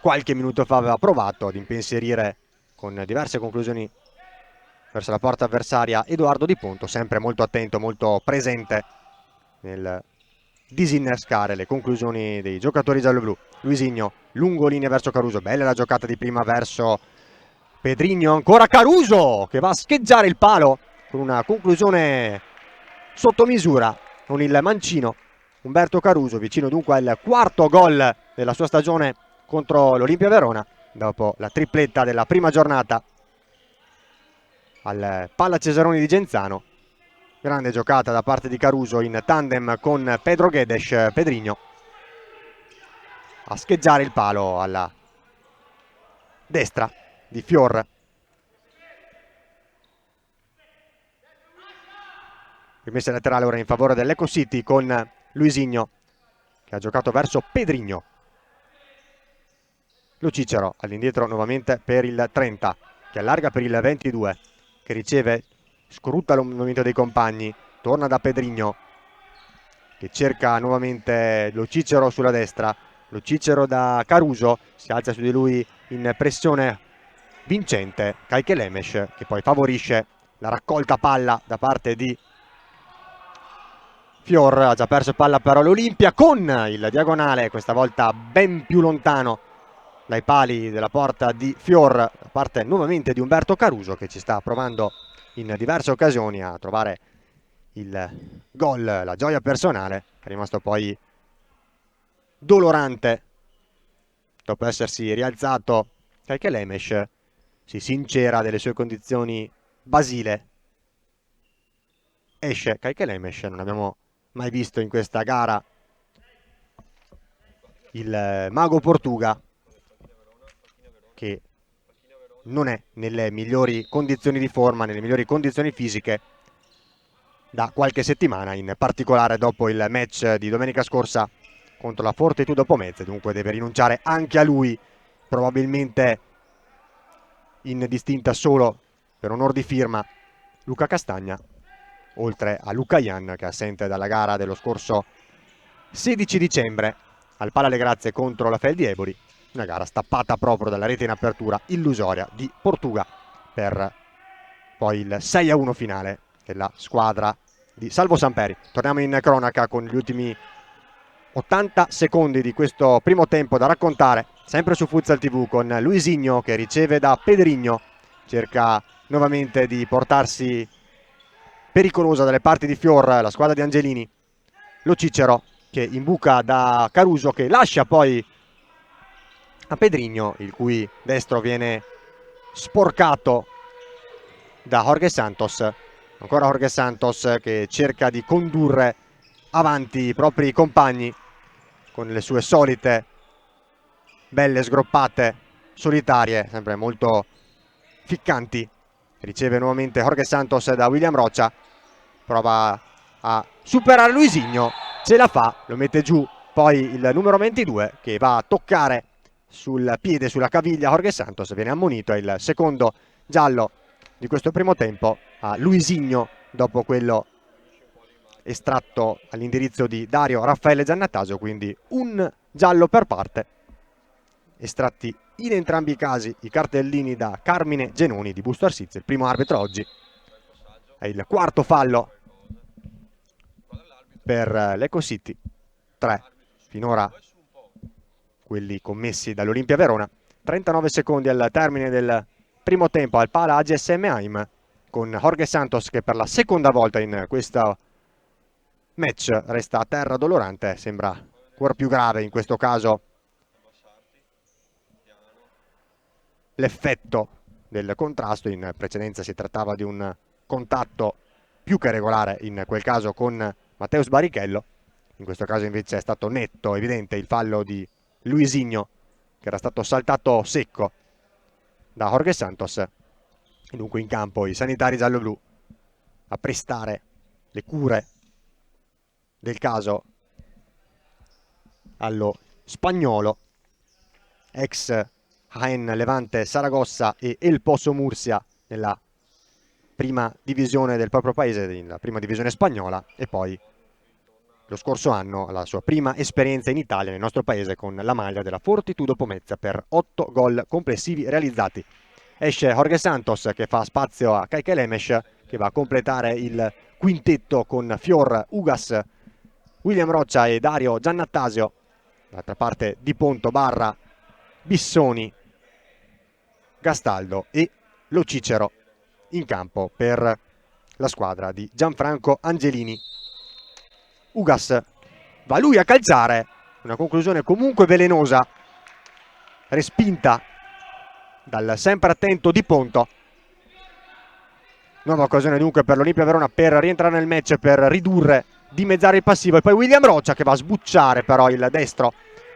qualche minuto fa aveva provato ad impensierire con diverse conclusioni verso la porta avversaria Edoardo Di Ponto, sempre molto attento, molto presente nel disinnescare le conclusioni dei giocatori gialloblu. Luisinho, lungo linea verso Caruso, bella la giocata di prima verso Pedrinho, ancora Caruso che va a scheggiare il palo con una conclusione sotto misura con il mancino Umberto Caruso, vicino dunque al quarto gol della sua stagione contro l'Olimpia Verona dopo la tripletta della prima giornata al Palla Cesaroni di Genzano. Grande giocata da parte di Caruso in tandem con Pedro Guedes. Pedrinho a scheggiare il palo alla destra di Fior. Rimessa laterale ora in favore dell'Eco City con Luisinho che ha giocato verso Pedrinho. Lo Cicero all'indietro nuovamente per il 30 che allarga per il 22 che riceve, scorrutta il movimento dei compagni, torna da Pedrinho che cerca nuovamente Lo Cicero sulla destra. Lo Cicero da Caruso, si alza su di lui in pressione vincente Kaike Lemes, che poi favorisce la raccolta palla da parte di Fior. Ha già perso palla però l'Olimpia con il diagonale, questa volta ben più lontano dai pali della porta di Fior, da parte nuovamente di Umberto Caruso, che ci sta provando in diverse occasioni a trovare il gol, la gioia personale. È rimasto poi dolorante dopo essersi rialzato. Kaike Lemes si sincera delle sue condizioni basile. Esce Kaike Lemes, non abbiamo mai visto in questa gara il mago Portuga, che non è nelle migliori condizioni di forma, nelle migliori condizioni fisiche da qualche settimana, in particolare dopo il match di domenica scorsa contro la Fortitudo Pomezia. Dunque deve rinunciare anche a lui, probabilmente in distinta solo per onor di firma Luca Castagna, oltre a Luca Ian, che è assente dalla gara dello scorso 16 dicembre al Pala Le Grazie contro la Feldi Eboli, una gara stappata proprio dalla rete in apertura illusoria di Portuga per poi il 6-1 finale della squadra di Salvo Samperi. Torniamo in cronaca con gli ultimi 80 secondi di questo primo tempo da raccontare, sempre su Futsal TV, con Luisinho che riceve da Pedrinho, cerca nuovamente di portarsi pericolosa dalle parti di Fior la squadra di Angelini. Lo Cicero che imbuca da Caruso, che lascia poi a Pedrinho, il cui destro viene sporcato da Jorge Santos. Ancora Jorge Santos che cerca di condurre avanti i propri compagni con le sue solite belle sgroppate solitarie, sempre molto ficcanti. Riceve nuovamente Jorge Santos da William Rocha, prova a superare Luisinho, ce la fa, lo mette giù poi il numero 22 che va a toccare sul piede, sulla caviglia Jorge Santos, viene ammonito. È il secondo giallo di questo primo tempo a Luisinho dopo quello estratto all'indirizzo di Dario Raffaele Giannatasio, quindi un giallo per parte. Estratti in entrambi i casi i cartellini da Carmine Genoni di Busto Arsizio, il primo arbitro oggi. È il quarto fallo per l'Eco City, 3 finora quelli commessi dall'Olimpia Verona. 39 secondi al termine del primo tempo al Pala AGSM Heim, con Jorge Santos che per la seconda volta in questo match resta a terra dolorante. Sembra ancora più grave in questo caso l'effetto del contrasto. In precedenza si trattava di un contatto più che regolare in quel caso con Matteus Barrichello. In questo caso invece è stato netto, evidente il fallo di Luisinho, che era stato saltato secco da Jorge Santos. E dunque in campo i sanitari gialloblu a prestare le cure del caso allo spagnolo, ex Jaén Levante Saragossa e El Pozo Murcia nella prima divisione del proprio paese, nella prima divisione spagnola, e poi lo scorso anno la sua prima esperienza in Italia, nel nostro paese, con la maglia della Fortitudo Pomezia per 8 gol complessivi realizzati. Esce Jorge Santos che fa spazio a Kaique Lemes, che va a completare il quintetto con Fior, Ugas, William Roccia e Dario Giannattasio. D'altra parte Di Ponto, Barra, Bissoni, Gastaldo e Lo Cicero in campo per la squadra di Gianfranco Angelini. Ugas va lui a calciare, una conclusione comunque velenosa, respinta dal sempre attento Di Ponto. Nuova occasione dunque per l'Olimpia Verona per rientrare nel match, per ridurre, dimezzare il passivo, e poi William Roccia che va a sbucciare però il destro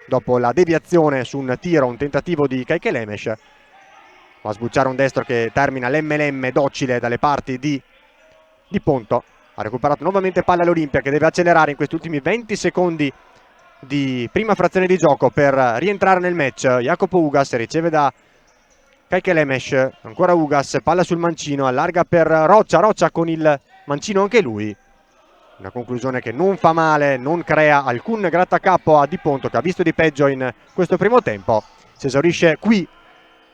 dopo la deviazione su un tiro, un tentativo di Kaique Lemes. Va a sbucciare un destro che termina l'MLM docile dalle parti di Ponto. Ha recuperato nuovamente palla all'Olimpia, che deve accelerare in questi ultimi 20 secondi di prima frazione di gioco per rientrare nel match. Jacopo Ugas riceve da Kaique Lemes, ancora Ugas, palla sul mancino, allarga per Roccia, Roccia con il mancino anche lui. Una conclusione che non fa male, non crea alcun grattacapo a Di Ponto, che ha visto di peggio in questo primo tempo. Si esaurisce qui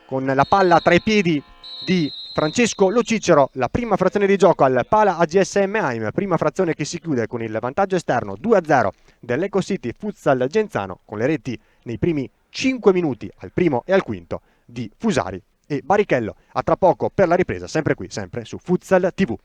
con la palla tra i piedi di Francesco Lo Cicero, la prima frazione di gioco al Pala AGSM Heim, prima frazione che si chiude con il vantaggio esterno 2-0 dell'Eco City Futsal Genzano, con le reti nei primi 5 minuti al primo e al quinto di Fusari e Barichello. A tra poco per la ripresa, sempre qui, sempre su Futsal TV.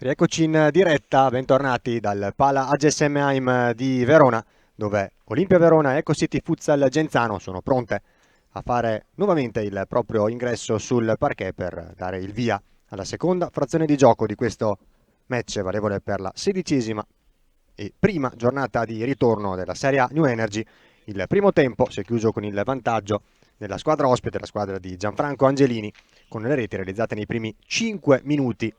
Rieccoci in diretta, bentornati dal Pala AGS Heim di Verona, dove Olimpia Verona e Eco City Futsal Genzano sono pronte a fare nuovamente il proprio ingresso sul parquet per dare il via alla seconda frazione di gioco di questo match valevole per la 16ª e prima giornata di ritorno della Serie A New Energy. Il primo tempo si è chiuso con il vantaggio della squadra ospite, la squadra di Gianfranco Angelini, con le reti realizzate nei primi 5 minuti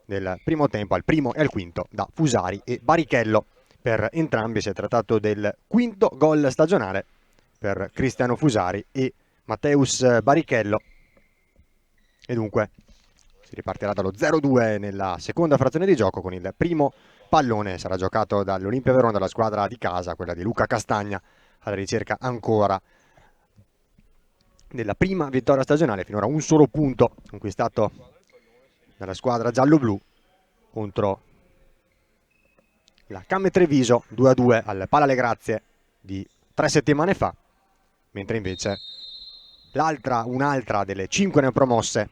del primo tempo, al primo e al quinto, da Fusari e Barichello. Per entrambi si è trattato del quinto gol stagionale per Cristiano Fusari e Matteus Barichello, e dunque si ripartirà dallo 0-2 nella seconda frazione di gioco, con il primo pallone sarà giocato dall'Olimpia Verona, dalla squadra di casa, quella di Luca Castagna, alla ricerca ancora della prima vittoria stagionale. Finora un solo punto conquistato dalla squadra giallo-blu contro la Camme Treviso, 2-2 al Pala Le Grazie di 3 settimane fa, mentre invece un'altra delle 5 neopromosse,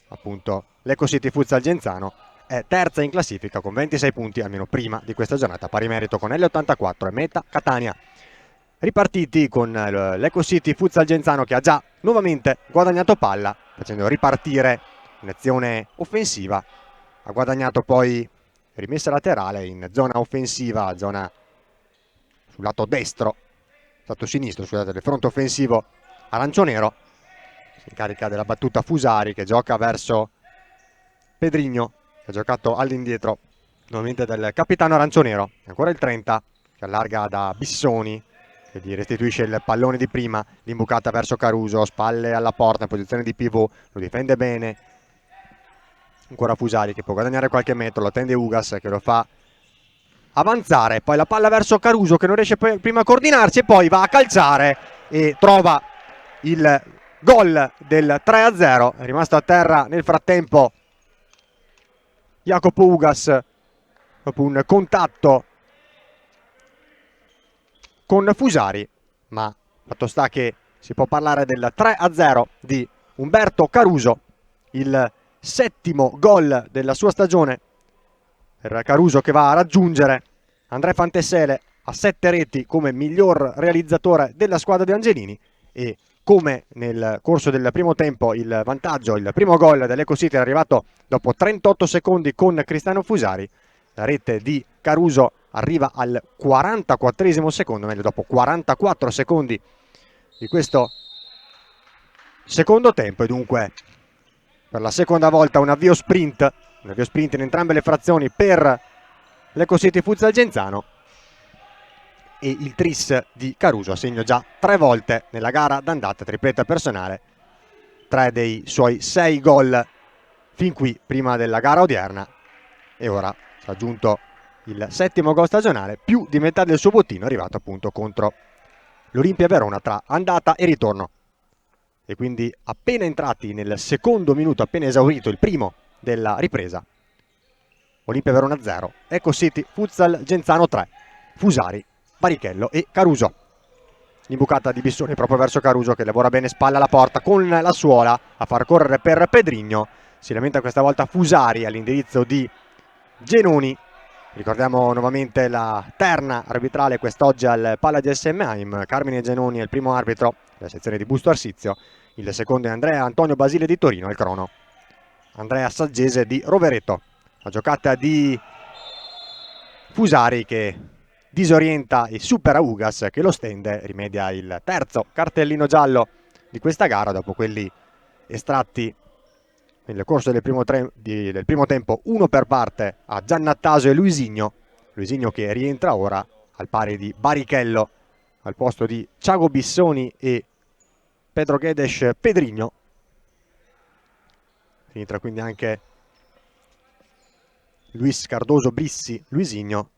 appunto l'Eco City Futsal Genzano, è terza in classifica con 26 punti, almeno prima di questa giornata, pari merito con L84 e Meta Catania. Ripartiti con l'Eco City Futsal Genzano, che ha già nuovamente guadagnato palla, facendo ripartire un'azione offensiva. Ha guadagnato poi rimessa laterale in zona offensiva, zona sul lato destro, lato sinistro, scusate, del fronte offensivo arancionero. Si incarica della battuta Fusari, che gioca verso Pedrigno, che ha giocato all'indietro nuovamente del capitano arancionero. Ancora il 30 che allarga da Bissoni, che gli restituisce il pallone di prima, l'imbucata verso Caruso, spalle alla porta in posizione di pivot, lo difende bene. Ancora Fusari che può guadagnare qualche metro, lo tende Ugas che lo fa avanzare, poi la palla verso Caruso che non riesce prima a coordinarsi e poi va a calciare e trova il gol del 3-0. È rimasto a terra nel frattempo Jacopo Ugas dopo un contatto con Fusari, ma fatto sta che si può parlare del 3-0 di Umberto Caruso, il settimo gol della sua stagione per Caruso, che va a raggiungere Andrea Fantesele a 7 reti come miglior realizzatore della squadra di Angelini. E come nel corso del primo tempo il vantaggio, il primo gol dell'Eco City è arrivato dopo 38 secondi con Cristiano Fusari, la rete di Caruso arriva al 44esimo secondo, meglio dopo 44 secondi di questo secondo tempo, e dunque per la seconda volta un avvio sprint in entrambe le frazioni per l'Eco City Futsal Genzano, e il tris di Caruso a segno già 3 volte nella gara d'andata, tripletta personale, 3 dei suoi 6 gol fin qui prima della gara odierna, e ora si è aggiunto il settimo gol stagionale, più di metà del suo bottino arrivato appunto contro l'Olimpia Verona tra andata e ritorno. E quindi appena entrati nel secondo minuto, appena esaurito il primo della ripresa, Olimpia Verona 0, Eco City Futsal Genzano 3, Fusari, Barichello e Caruso. L'imbucata di Bissoni proprio verso Caruso, che lavora bene spalla alla porta con la suola a far correre per Pedrigno. Si lamenta questa volta Fusari all'indirizzo di Genoni. Ricordiamo nuovamente la terna arbitrale quest'oggi al Pala AGS Heim. Carmine Genoni è il primo arbitro della sezione di Busto Arsizio, il secondo è Andrea Antonio Basile di Torino, il crono Andrea Saggese di Rovereto. La giocata di Fusari che disorienta e supera Ugas, che lo stende, rimedia il terzo cartellino giallo di questa gara dopo quelli estratti nel corso del primo tempo, uno per parte a Giannattasio e Luisigno che rientra ora al pari di Barichello al posto di Thiago Bissoni e Pedro Guedes Pedrigno. Rientra quindi anche Luis Cardoso Brissi Luisigno,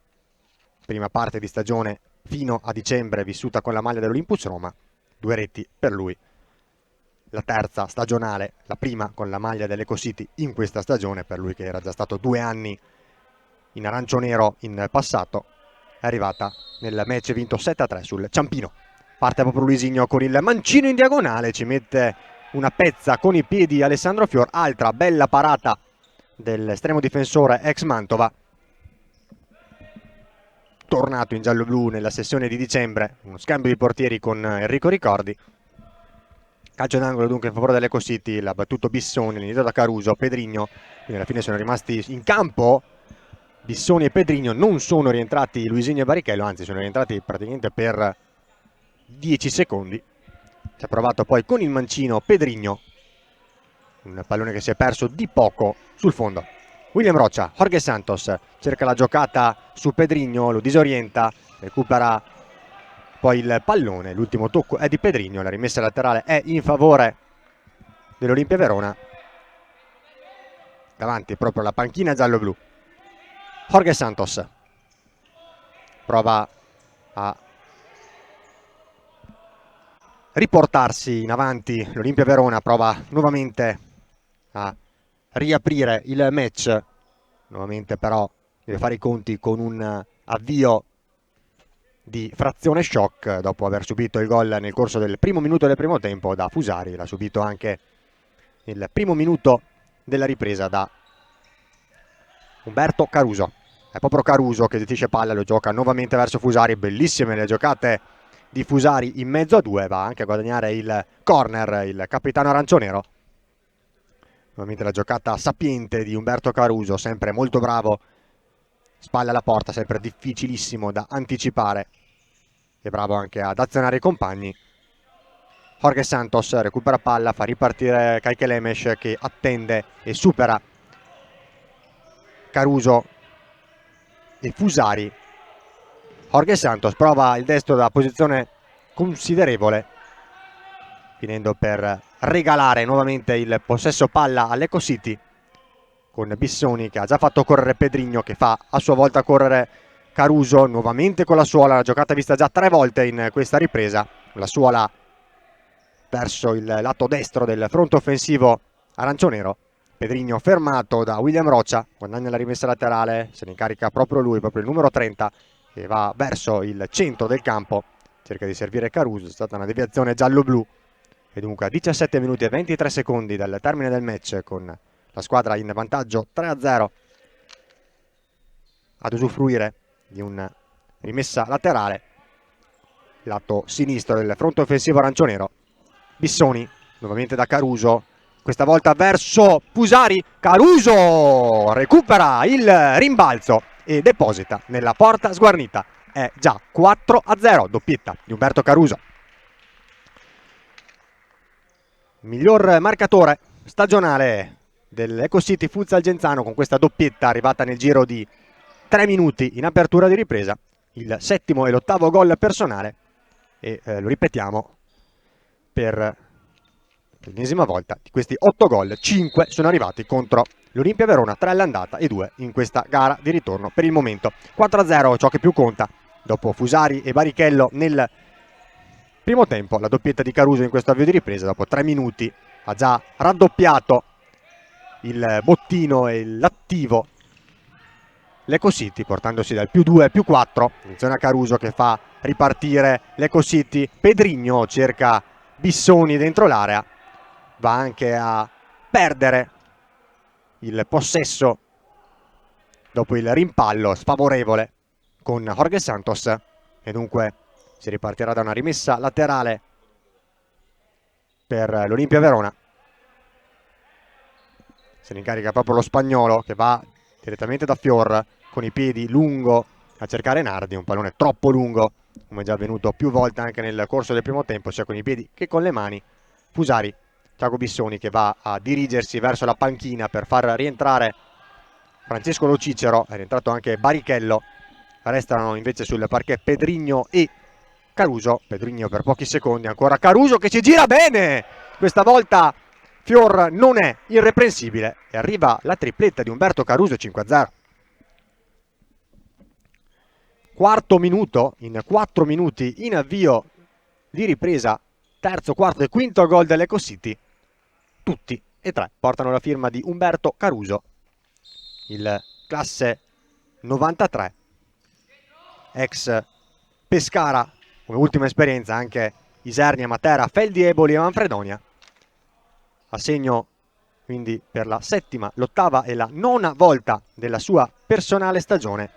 prima parte di stagione fino a dicembre vissuta con la maglia dell'Olympus Roma, 2 reti per lui. La terza stagionale, la prima con la maglia dell'Eco City in questa stagione, per lui che era già stato 2 anni in arancio-nero in passato, è arrivata nel match vinto 7-3 sul Ciampino. Parte proprio Luisigno con il mancino in diagonale, ci mette una pezza con i piedi Alessandro Fior, altra bella parata dell'estremo difensore ex Mantova, tornato in giallo-blu nella sessione di dicembre. Uno scambio di portieri con Enrico Ricordi. Calcio d'angolo dunque in favore dell'Eco City, l'ha battuto Bissoni, l'inizio da Caruso, Pedrigno, quindi alla fine sono rimasti in campo Bissoni e Pedrigno, non sono rientrati Luisinho e Barichello, anzi sono rientrati praticamente per 10 secondi. Si è provato poi con il mancino Pedrigno, un pallone che si è perso di poco sul fondo. William Rocha, Jorge Santos cerca la giocata su Pedrigno, lo disorienta, recupera poi il pallone, l'ultimo tocco è di Pedrigno, la rimessa laterale è in favore dell'Olimpia Verona. Davanti proprio la panchina giallo-blu. Jorge Santos prova a riportarsi in avanti, l'Olimpia Verona prova nuovamente a riaprire il match, nuovamente però deve fare i conti con un avvio di frazione shock dopo aver subito il gol nel corso del primo minuto del primo tempo da Fusari, l'ha subito anche il primo minuto della ripresa da Umberto Caruso. È proprio Caruso che gestisce palla, lo gioca nuovamente verso Fusari, bellissime le giocate di Fusari in mezzo a due, va anche a guadagnare il corner il capitano aranciονero. Nuovamente la giocata sapiente di Umberto Caruso, sempre molto bravo, spalla alla porta, sempre difficilissimo da anticipare e bravo anche ad azionare i compagni. Jorge Santos recupera palla, fa ripartire Kajke Lemes che attende e supera Caruso e Fusari. Jorge Santos prova il destro da posizione considerevole, finendo per regalare nuovamente il possesso palla all'Eco City, con Bissoni che ha già fatto correre Pedrigno, che fa a sua volta correre Caruso, nuovamente con la suola, la giocata vista già 3 volte in questa ripresa, la suola verso il lato destro del fronte offensivo aranciονero. Pedrigno fermato da William Rocha, guadagna la rimessa laterale, se ne incarica proprio lui, proprio il numero 30, che va verso il centro del campo, cerca di servire Caruso, è stata una deviazione giallo-blu, e dunque a 17 minuti e 23 secondi dal termine del match, con la squadra in vantaggio 3-0, ad usufruire di una rimessa laterale, lato sinistro del fronte offensivo aranciονero. Bissoni, nuovamente da Caruso, questa volta verso Fusari, Caruso recupera il rimbalzo e deposita nella porta sguarnita. È già 4-0, doppietta di Umberto Caruso. Miglior marcatore stagionale dell'Eco City Futsal Genzano, con questa doppietta arrivata nel giro di 3 minuti in apertura di ripresa, il settimo e l'ottavo gol personale, e lo ripetiamo per l'ennesima volta, di questi 8 gol 5 sono arrivati contro l'Olimpia Verona, 3 all'andata e 2 in questa gara di ritorno. Per il momento 4-0 ciò che più conta, dopo Fusari e Barichello nel primo tempo. La doppietta di Caruso in questo avvio di ripresa, dopo 3 minuti ha già raddoppiato il bottino e l'attivo l'Eco City, portandosi dal +2 al +4. Attenzione a Caruso che fa ripartire l'Eco City. Pedrigno cerca Bissoni dentro l'area, va anche a perdere il possesso dopo il rimpallo sfavorevole con Jorge Santos, e dunque si ripartirà da una rimessa laterale per l'Olimpia Verona. Se ne incarica proprio lo spagnolo, che va direttamente da Fior con i piedi lungo a cercare Nardi, un pallone troppo lungo, come già avvenuto più volte anche nel corso del primo tempo, sia con i piedi che con le mani. Fusari, Thiago Bissoni che va a dirigersi verso la panchina per far rientrare Francesco Lo Cicero, è rientrato anche Barichello. Restano invece sul parquet Pedrigno e Caruso. Pedrigno per pochi secondi, ancora Caruso che ci gira bene, questa volta Fior non è irreprensibile e arriva la tripletta di Umberto Caruso, 5-0. Quarto minuto, in 4 minuti in avvio di ripresa, terzo, quarto e quinto gol dell'Eco City, tutti e 3 portano la firma di Umberto Caruso, il classe 93, ex Pescara, come ultima esperienza anche Isernia, Matera, Feldi Eboli e Manfredonia. A segno quindi per la settima, l'ottava e la nona volta della sua personale stagione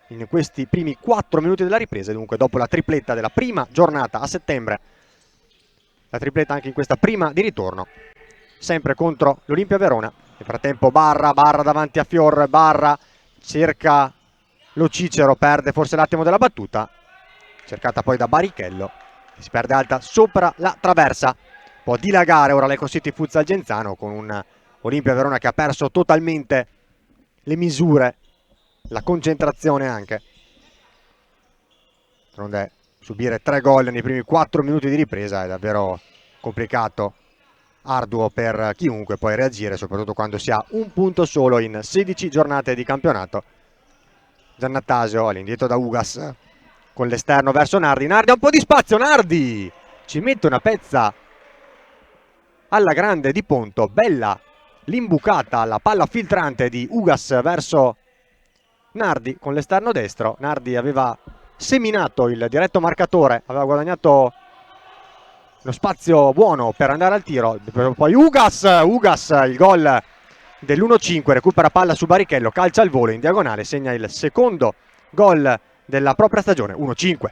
in questi primi 4 minuti della ripresa. Dunque, dopo la tripletta della prima giornata a settembre, la tripletta anche in questa prima di ritorno, sempre contro l'Olimpia Verona. Nel frattempo Barra davanti a Fior, Barra cerca lo Cicero, perde forse l'attimo della battuta, cercata poi da Barichello, si perde alta sopra la traversa. Può dilagare ora l'Eco City Futsal Genzano con un Olimpia Verona che ha perso totalmente le misure, la concentrazione anche. Subire 3 gol nei primi 4 minuti di ripresa è davvero complicato, arduo per chiunque poi reagire, soprattutto quando si ha un punto solo in 16 giornate di campionato. Giannattasio all'indietro da Ugas con l'esterno verso Nardi. Nardi ha un po' di spazio, Nardi ci mette una pezza alla grande di Ponto, bella l'imbucata alla palla filtrante di Ugas verso Nardi con l'esterno destro. Nardi aveva seminato il diretto marcatore, aveva guadagnato lo spazio buono per andare al tiro, poi Ugas il gol dell'1-5, recupera palla su Barichello, calcia al volo in diagonale, segna il secondo gol della propria stagione, 1-5.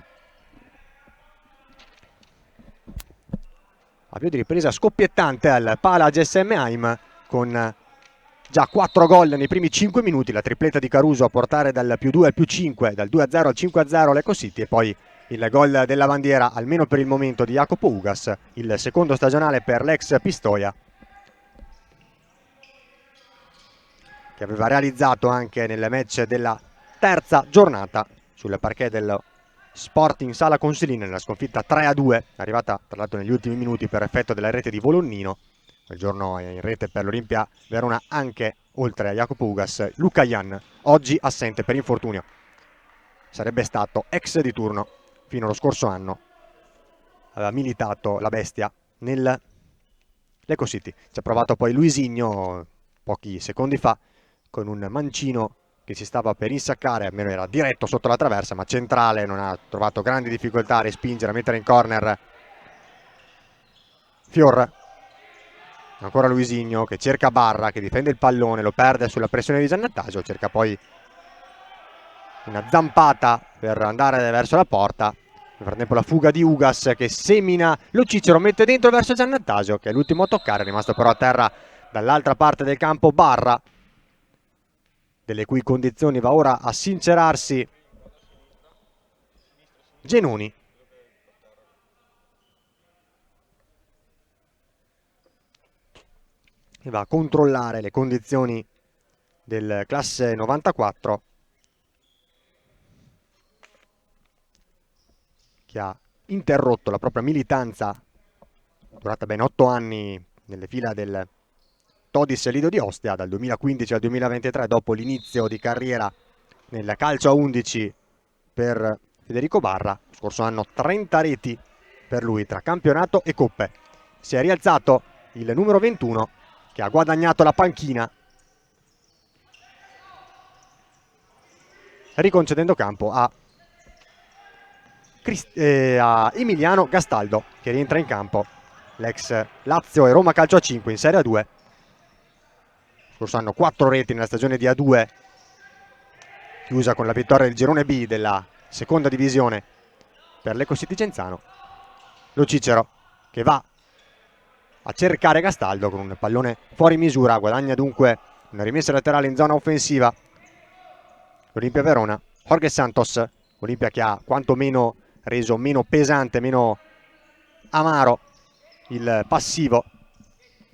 Avvio di ripresa scoppiettante al Pala GSM Heim con già 4 gol nei primi 5 minuti, la tripletta di Caruso a portare dal +2 al +5, dal 2-0 al 5-0 l'Eco City, e poi il gol della bandiera, almeno per il momento, di Jacopo Ugas, il secondo stagionale per l'ex Pistoia, che aveva realizzato anche nel match della terza giornata sul parquet del Sporting Sala Consilina nella sconfitta 3-2, arrivata tra l'altro negli ultimi minuti per effetto della rete di Volonnino. Quel giorno in rete per l'Olimpia Verona anche, oltre a Jacopo Ugas, Luca Jan, oggi assente per infortunio. Sarebbe stato ex di turno fino allo scorso anno, aveva militato la bestia nell'Eco City. Ci ha provato poi Luisinho pochi secondi fa con un mancino che si stava per insaccare, almeno era diretto sotto la traversa, ma centrale, non ha trovato grandi difficoltà a respingere, a mettere in corner Fior. Ancora Luisinho che cerca Barra, che difende il pallone, lo perde sulla pressione di Giannattasio, cerca poi una zampata per andare verso la porta. Nel frattempo la fuga di Ugas che semina lo Cicero, mette dentro verso Giannattasio, che è l'ultimo a toccare, è rimasto però a terra dall'altra parte del campo Barra, delle cui condizioni va ora a sincerarsi Genoni. E va a controllare le condizioni del classe 94, che ha interrotto la propria militanza durata ben 8 anni nelle fila del Todis Lido di Ostia, dal 2015 al 2023, dopo l'inizio di carriera nel calcio a 11 per Federico Barra. Scorso anno 30 reti per lui tra campionato e coppe. Si è rialzato il numero 21 che ha guadagnato la panchina, riconcedendo campo a Emiliano Gastaldo, che rientra in campo, l'ex Lazio e Roma Calcio a 5 in Serie A2. Scorso anno 4 reti nella stagione di A2, chiusa con la vittoria del girone B della seconda divisione per l'Eco City Genzano. Lo Cicero che va a cercare Gastaldo con un pallone fuori misura, guadagna dunque una rimessa laterale in zona offensiva l'Olimpia Verona. Jorge Santos, Olimpia che ha quantomeno reso meno pesante, meno amaro il passivo,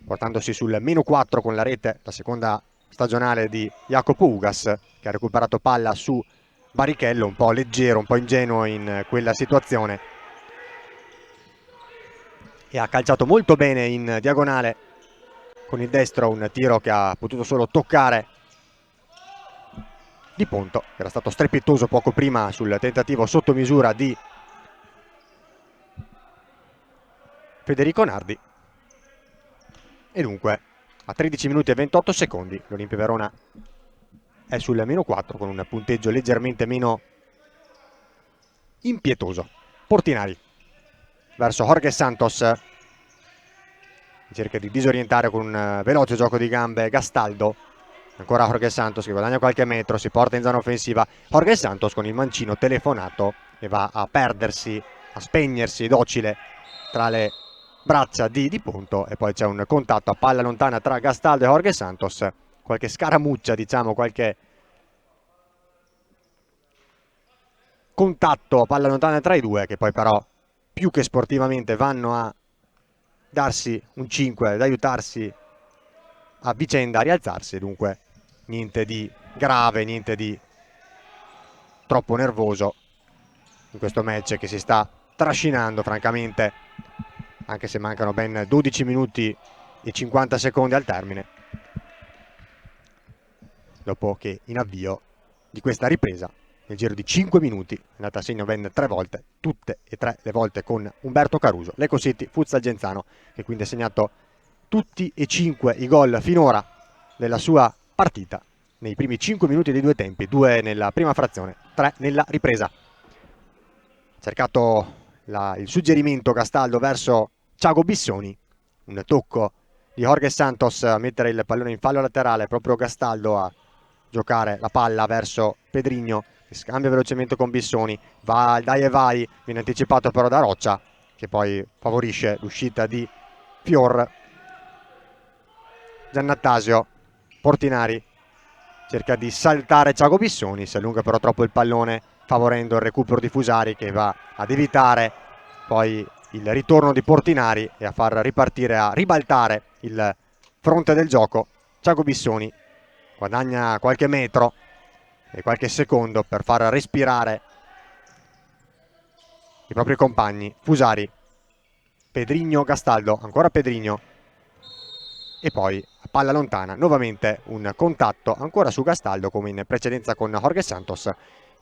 portandosi sul -4 con la rete, la seconda stagionale di Jacopo Ugas, che ha recuperato palla su Barichello, un po' leggero, un po' ingenuo in quella situazione, e ha calciato molto bene in diagonale con il destro, un tiro che ha potuto solo toccare Di Ponto, che era stato strepitoso poco prima sul tentativo sotto misura di Federico Nardi. E dunque a 13 minuti e 28 secondi l'Olimpia Verona è sul -4 con un punteggio leggermente meno impietoso. Portinari verso Jorge Santos, cerca di disorientare con un veloce gioco di gambe Gastaldo. Ancora Jorge Santos che guadagna qualche metro, si porta in zona offensiva. Jorge Santos con il mancino telefonato e va a perdersi, a spegnersi docile tra le braccia di Ponto, e poi c'è un contatto a palla lontana tra Gastaldo e Jorge Santos, qualche scaramuccia, diciamo, qualche contatto a palla lontana tra i due, che poi però più che sportivamente vanno a darsi un 5, ad aiutarsi a vicenda a rialzarsi. Dunque niente di grave, niente di troppo nervoso in questo match che si sta trascinando francamente, anche se mancano ben 12 minuti e 50 secondi al termine, dopo che in avvio di questa ripresa nel giro di 5 minuti è andata a segno ben 3 volte, tutte e 3 le volte con Umberto Caruso. Lecco City Futsal Genzano, che quindi ha segnato tutti e 5 i gol finora della sua partita nei primi 5 minuti dei due tempi, 2 nella prima frazione, 3 nella ripresa. Ha cercato il suggerimento Gastaldo verso Thiago Bissoni, un tocco di Jorge Santos a mettere il pallone in fallo laterale, proprio Gastaldo a giocare la palla verso Pedrinho, che scambia velocemente con Bissoni, va al dai e vai, viene anticipato però da Roccia, che poi favorisce l'uscita di Fior. Giannattasio, Portinari cerca di saltare Thiago Bissoni, si allunga però troppo il pallone, favorendo il recupero di Fusari, che va ad evitare poi il ritorno di Portinari e a far ripartire, a ribaltare il fronte del gioco. Thiago Bissoni guadagna qualche metro e qualche secondo per far respirare i propri compagni. Fusari, Pedrinho, Gastaldo, ancora Pedrinho, e poi a palla lontana nuovamente un contatto ancora su Gastaldo, come in precedenza con Jorge Santos.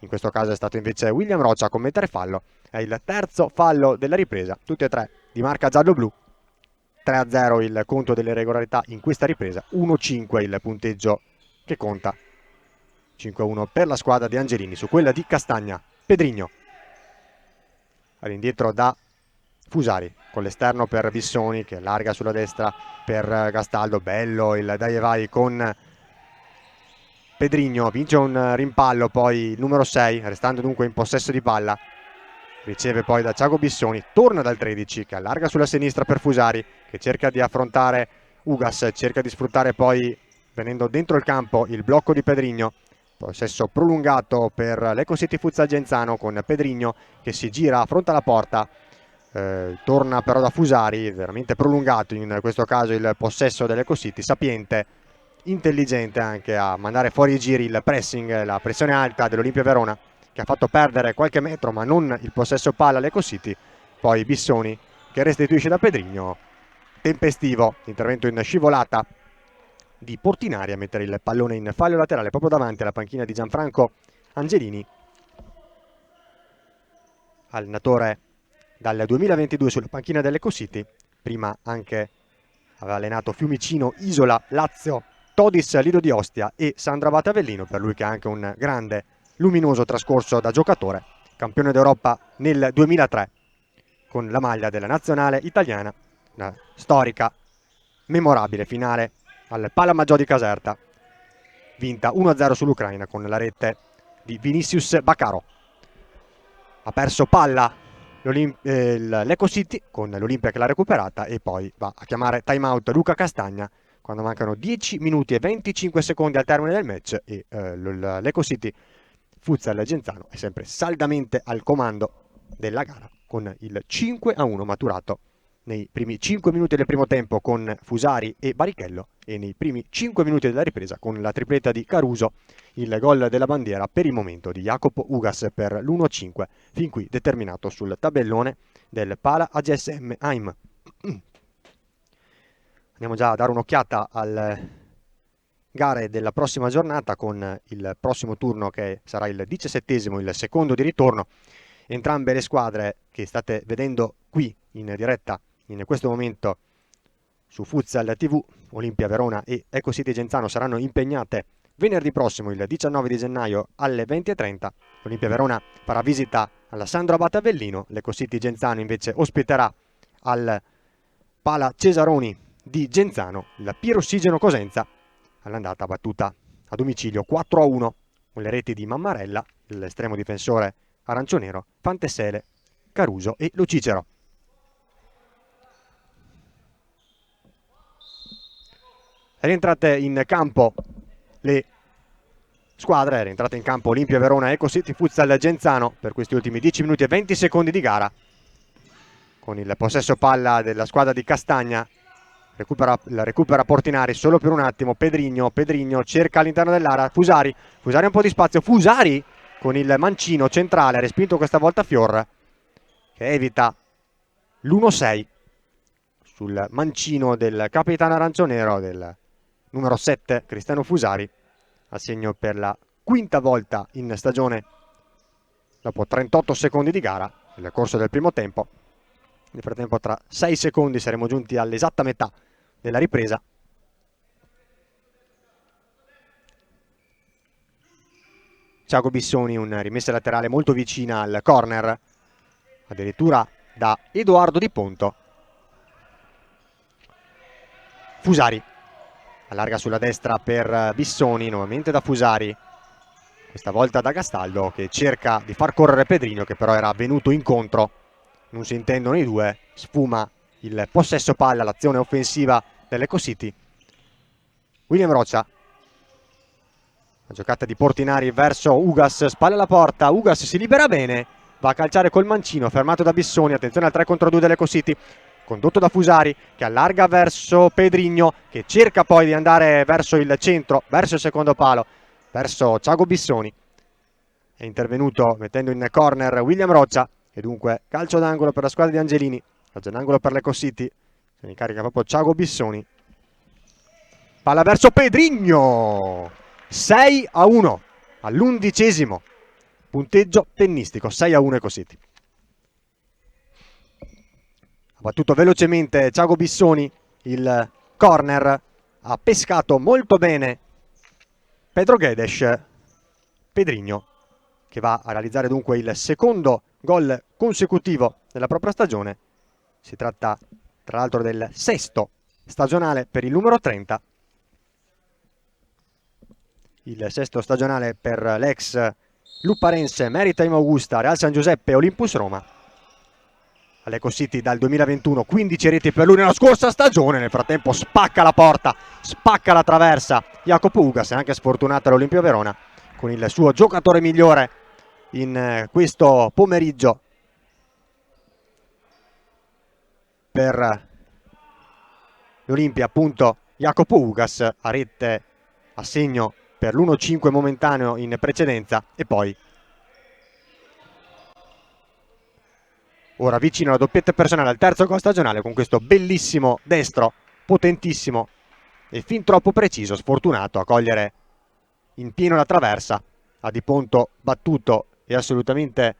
In questo caso è stato invece William Roccia a commettere fallo. È il terzo fallo della ripresa, tutti e tre di marca giallo-blu. 3-0 il conto delle irregolarità in questa ripresa, 1-5 il punteggio che conta, 5-1 per la squadra di Angelini su quella di Castagna. Pedrinho all'indietro da Fusari con l'esterno per Bissoni, che allarga sulla destra per Gastaldo. Bello il dai e vai con Pedrinho, vince un rimpallo poi il numero 6, restando dunque in possesso di palla. Riceve poi da Thiago Bissoni, torna dal 13 che allarga sulla sinistra per Fusari, che cerca di affrontare Ugas, cerca di sfruttare poi, venendo dentro il campo, il blocco di Pedrinho. Possesso prolungato per l'Eco City Futsal Genzano, con Pedrinho che si gira, affronta la porta, torna però da Fusari, veramente prolungato in questo caso il possesso dell'Eco City, sapiente, intelligente anche a mandare fuori i giri, il pressing, la pressione alta dell'Olimpia Verona, che ha fatto perdere qualche metro ma non il possesso palla all'Eco City. Poi Bissoni che restituisce da Pedrinho, tempestivo intervento in scivolata di Portinari a mettere il pallone in fallo laterale proprio davanti alla panchina di Gianfranco Angelini, allenatore dal 2022 sulla panchina dell'Eco City. Prima anche aveva allenato Fiumicino, Isola, Lazio, Todis, Lido di Ostia e Sandra Batavellino, per lui che ha anche un grande luminoso trascorso da giocatore, campione d'Europa nel 2003 con la maglia della nazionale italiana, una storica, memorabile finale al Palamaggio di Caserta, vinta 1-0 sull'Ucraina con la rete di Vinicius Baccaro. Ha perso palla l'Eco City con l'Olimpia che l'ha recuperata, e poi va a chiamare timeout Luca Castagna quando mancano 10 minuti e 25 secondi al termine del match, e l'Eco City Futsal Genzano è sempre saldamente al comando della gara con il 5-1 maturato nei primi 5 minuti del primo tempo con Fusari e Barichello, e nei primi 5 minuti della ripresa con la tripletta di Caruso, il gol della bandiera per il momento di Jacopo Ugas per l'1-5, fin qui determinato sul tabellone del Pala AGSM Heim. Andiamo già a dare un'occhiata alle gare della prossima giornata, con il prossimo turno che sarà il 17esimo, il secondo di ritorno. Entrambe le squadre che state vedendo qui in diretta in questo momento su Futsal TV, Olimpia Verona e Eco City Genzano, saranno impegnate venerdì prossimo, il 19 di gennaio alle 20:30. Olimpia Verona farà visita alla Sandro Abate Avellino, l'Eco City Genzano invece ospiterà al Pala Cesaroni di Genzano. Il Pirossigeno Cosenza all'andata battuta a domicilio 4-1 con le reti di Mammarella, l'estremo difensore arancionero, Fantessele, Caruso e Lo Cicero. Rientrate in campo le squadre, rientrate in campo Olimpia Verona e Ecocity Futsal Genzano per questi ultimi 10 minuti e 20 secondi di gara. Con il possesso palla della squadra di Castagna, recupera Portinari solo per un attimo, Pedrigno cerca all'interno dell'area, Fusari un po' di spazio, Fusari con il mancino centrale, respinto questa volta Fior, che evita l'1-6 sul mancino del capitano arancionero, del numero 7 Cristiano Fusari, a segno per la quinta volta in stagione dopo 38 secondi di gara nel corso del primo tempo. Nel frattempo tra 6 secondi saremo giunti all'esatta metà della ripresa. Thiago Bissoni, un rimessa laterale molto vicina al corner, addirittura da Edoardo Di Ponto. Fusari allarga sulla destra per Bissoni, nuovamente da Fusari, questa volta da Castaldo, che cerca di far correre Pedrigno, che però era venuto incontro. Non si intendono i due, sfuma il possesso palla, l'azione offensiva dell'Ecocity. William Roccia, la giocata di Portinari verso Ugas, spalla alla porta, Ugas si libera bene, va a calciare col mancino, fermato da Bissoni, attenzione al 3 contro 2 dell'Ecocity, condotto da Fusari, che allarga verso Pedrigno, che cerca poi di andare verso il centro, verso il secondo palo, verso Thiago Bissoni. È intervenuto mettendo in corner William Roccia, e dunque calcio d'angolo per la squadra di Angelini, calcio d'angolo per l'Ecocity, se ne carica proprio Thiago Bissoni. Palla verso Pedrigno, 6-1 all'11°, punteggio tennistico, 6-1 Ecocity. Ha battuto velocemente Thiago Bissoni il corner, ha pescato molto bene Pedro Guedes. Pedrigno, che va a realizzare dunque il secondo gol consecutivo della propria stagione. Si tratta tra l'altro del sesto stagionale per il numero 30. Il sesto stagionale per l'ex Luparense Maritime Augusta, Real San Giuseppe, Olympus Roma. All'Ecocity dal 2021 15 reti per lui nella scorsa stagione. Nel frattempo spacca la porta, spacca la traversa Jacopo Ugas, è anche sfortunato all'Olimpia Verona con il suo giocatore migliore in questo pomeriggio per l'Olimpia, appunto Jacopo Ugas, a rete a segno per l'1-5 momentaneo in precedenza, e poi ora vicino alla doppietta personale al terzo gol stagionale con questo bellissimo destro, potentissimo e fin troppo preciso, sfortunato a cogliere in pieno la traversa, a Di Ponto battuto e assolutamente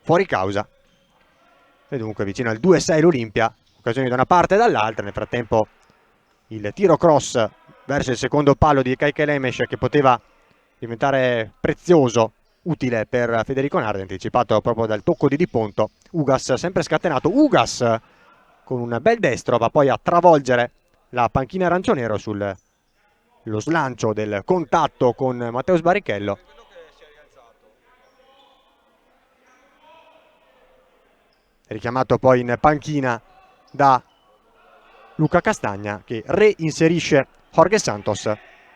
fuori causa. E dunque vicino al 2-6 l'Olimpia, occasioni da una parte e dall'altra. Nel frattempo il tiro cross verso il secondo palo di Kaikai Lemesh, che poteva diventare prezioso, utile per Federico Nardi, anticipato proprio dal tocco di Ponto. Ugas sempre scatenato, Ugas con un bel destro va poi a travolgere la panchina arancionero sullo slancio del contatto con Matteo Sbarichello. Richiamato poi in panchina da Luca Castagna, che reinserisce Jorge Santos.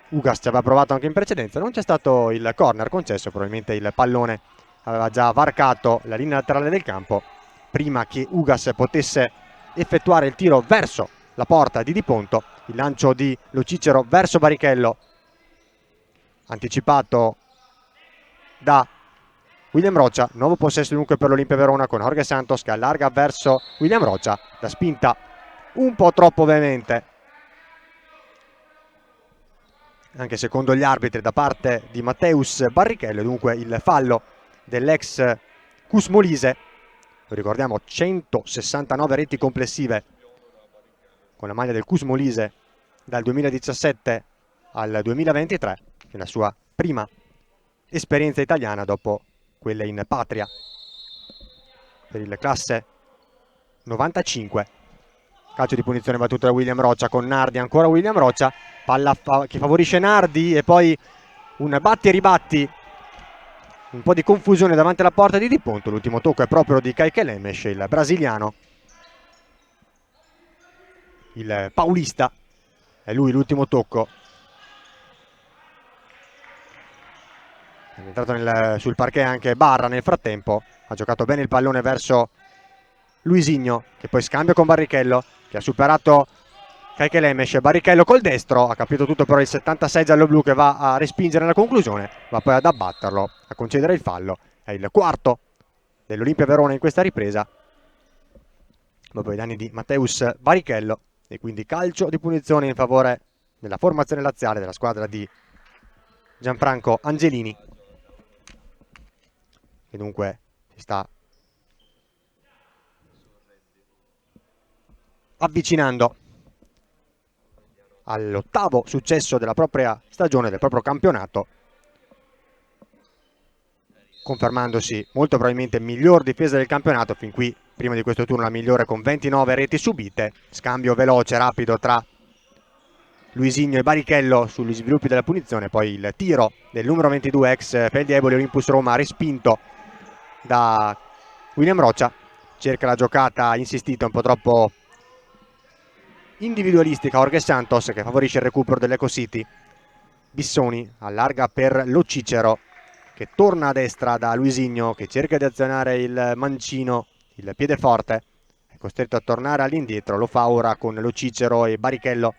Ugas ci aveva provato anche in precedenza, non c'è stato il corner concesso, probabilmente il pallone aveva già varcato la linea laterale del campo prima che Ugas potesse effettuare il tiro verso la porta di Di Ponto. Il lancio di Lo Cicero verso Barichello, anticipato da William Roccia. Nuovo possesso dunque per l'Olimpia Verona con Jorge Santos che allarga verso William Roccia, la spinta un po' troppo veemente, anche secondo gli arbitri, da parte di Matteus Barrichello. Dunque il fallo dell'ex Cusmolise, lo ricordiamo, 169 reti complessive con la maglia del Cusmolise dal 2017 al 2023, nella sua prima esperienza italiana dopo quelle in patria per il classe 95. Calcio di punizione battuto da William Roccia con Nardi, ancora William Roccia, palla che favorisce Nardi e poi un batti e ribatti, un po' di confusione davanti alla porta di Di Ponto. L'ultimo tocco è proprio di Kaikelemes, il brasiliano, il paulista, è lui l'ultimo tocco. È entrato sul parquet anche Barra nel frattempo, ha giocato bene il pallone verso Luisinho, che poi scambia con Barrichello, che ha superato Kaikelemes. Barrichello col destro, ha capito tutto però il 76 giallo-blu, che va a respingere la conclusione, va poi ad abbatterlo, a concedere il fallo. È il quarto dell'Olimpia Verona in questa ripresa, dopo i danni di Matteus Barrichello, e quindi calcio di punizione in favore della formazione laziale della squadra di Gianfranco Angelini, che dunque si sta avvicinando all'8º successo della propria stagione, del proprio campionato, confermandosi molto probabilmente miglior difesa del campionato. Fin qui, prima di questo turno, la migliore con 29 reti subite. Scambio veloce, rapido tra Luisinho e Barrichello sugli sviluppi della punizione, poi il tiro del numero 22 ex Feldieboli Olympus Roma respinto da William Roccia. Cerca la giocata insistita, un po' troppo individualistica, Jorge Santos, che favorisce il recupero dell'Eco City. Bissoni allarga per Lo Cicero, che torna a destra da Luisinho, che cerca di azionare il mancino, il piede forte, è costretto a tornare all'indietro. Lo fa ora con Lo Cicero e Barrichello,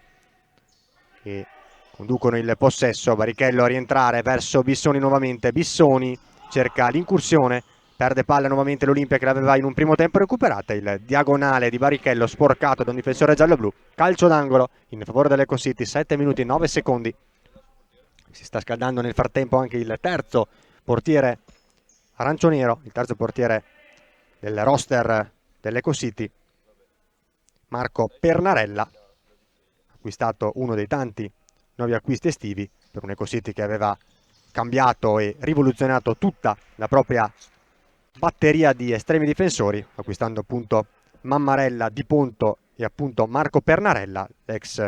che conducono il possesso. Barrichello a rientrare verso Bissoni nuovamente. Bissoni cerca l'incursione, perde palla nuovamente l'Olimpia, che l'aveva in un primo tempo recuperata. Il diagonale di Barrichello sporcato da un difensore giallo-blu. Calcio d'angolo in favore dell'Eco City, 7 minuti e 9 secondi. Si sta scaldando nel frattempo anche il terzo portiere arancio-nero, il terzo portiere del roster dell'Eco City, Marco Pernarella, acquistato, uno dei tanti nuovi acquisti estivi per un Eco City che aveva cambiato e rivoluzionato tutta la propria batteria di estremi difensori, acquistando appunto Mammarella, Di Ponto e appunto Marco Pernarella, ex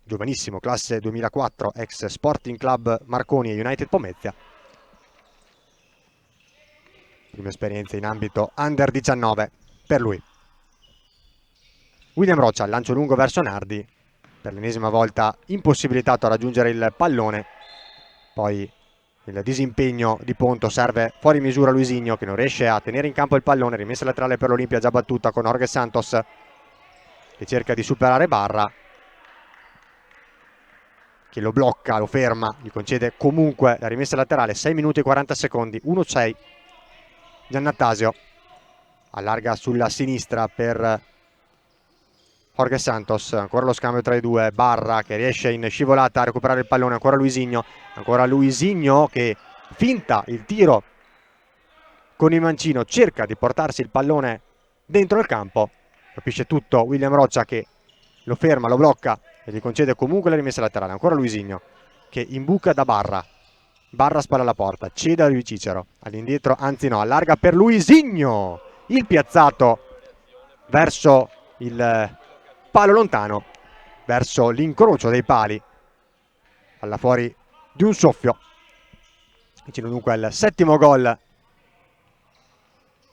giovanissimo, classe 2004, ex Sporting Club Marconi e United Pomezia. Prima esperienza in ambito Under 19 per lui. William Roccia, lancio lungo verso Nardi, per l'ennesima volta impossibilitato a raggiungere il pallone. Poi il disimpegno di Ponto, serve fuori misura Luisinho, che non riesce a tenere in campo il pallone. Rimessa laterale per l'Olimpia già battuta con Jorge Santos, che cerca di superare Barra, che lo blocca, lo ferma, gli concede comunque la rimessa laterale. 6 minuti e 40 secondi, 1-6. Giannattasio allarga sulla sinistra per Jorge Santos, ancora lo scambio tra i due. Barra che riesce in scivolata a recuperare il pallone, ancora Luisigno che finta il tiro con il mancino, cerca di portarsi il pallone dentro il campo, capisce tutto William Roccia, che lo ferma, lo blocca e gli concede comunque la rimessa laterale. Ancora Luisigno che imbuca da Barra, spalla alla porta, cede a Lui Cicero, all'indietro, anzi no, allarga per Luisigno, il piazzato verso il palo lontano, verso l'incrocio dei pali, alla fuori di un soffio. Vicino dunque al 7° gol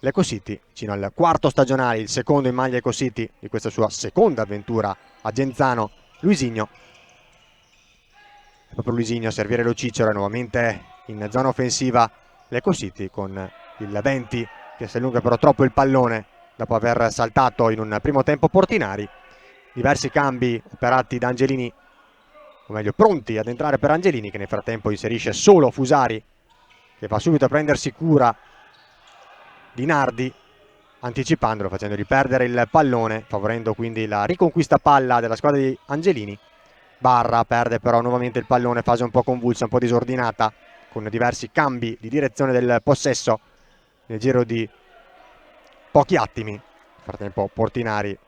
l'Eco City, vicino al 4° stagionale, il secondo in maglia Eco City di questa sua seconda avventura a Genzano. Luisigno, è proprio Luisigno a servire Lo Cicero, nuovamente in zona offensiva l'Eco City, con il 20 che si allunga però troppo il pallone dopo aver saltato in un primo tempo Portinari. Diversi cambi operati da Angelini, o meglio pronti ad entrare per Angelini, che nel frattempo inserisce solo Fusari, che va subito a prendersi cura di Nardi, anticipandolo, facendogli perdere il pallone, favorendo quindi la riconquista palla della squadra di Angelini. Barra perde però nuovamente il pallone, fase un po' convulsa, un po' disordinata, con diversi cambi di direzione del possesso nel giro di pochi attimi. Nel frattempo Portinari,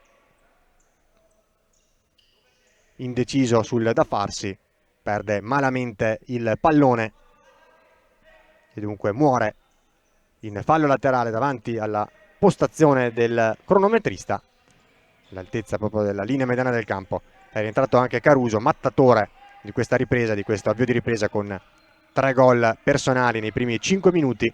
indeciso sul da farsi, perde malamente il pallone e dunque muore in fallo laterale davanti alla postazione del cronometrista. all'altezza proprio della linea mediana del campo. È rientrato anche Caruso, mattatore di questa ripresa, di questo avvio di ripresa, con 3 gol personali nei primi 5 minuti.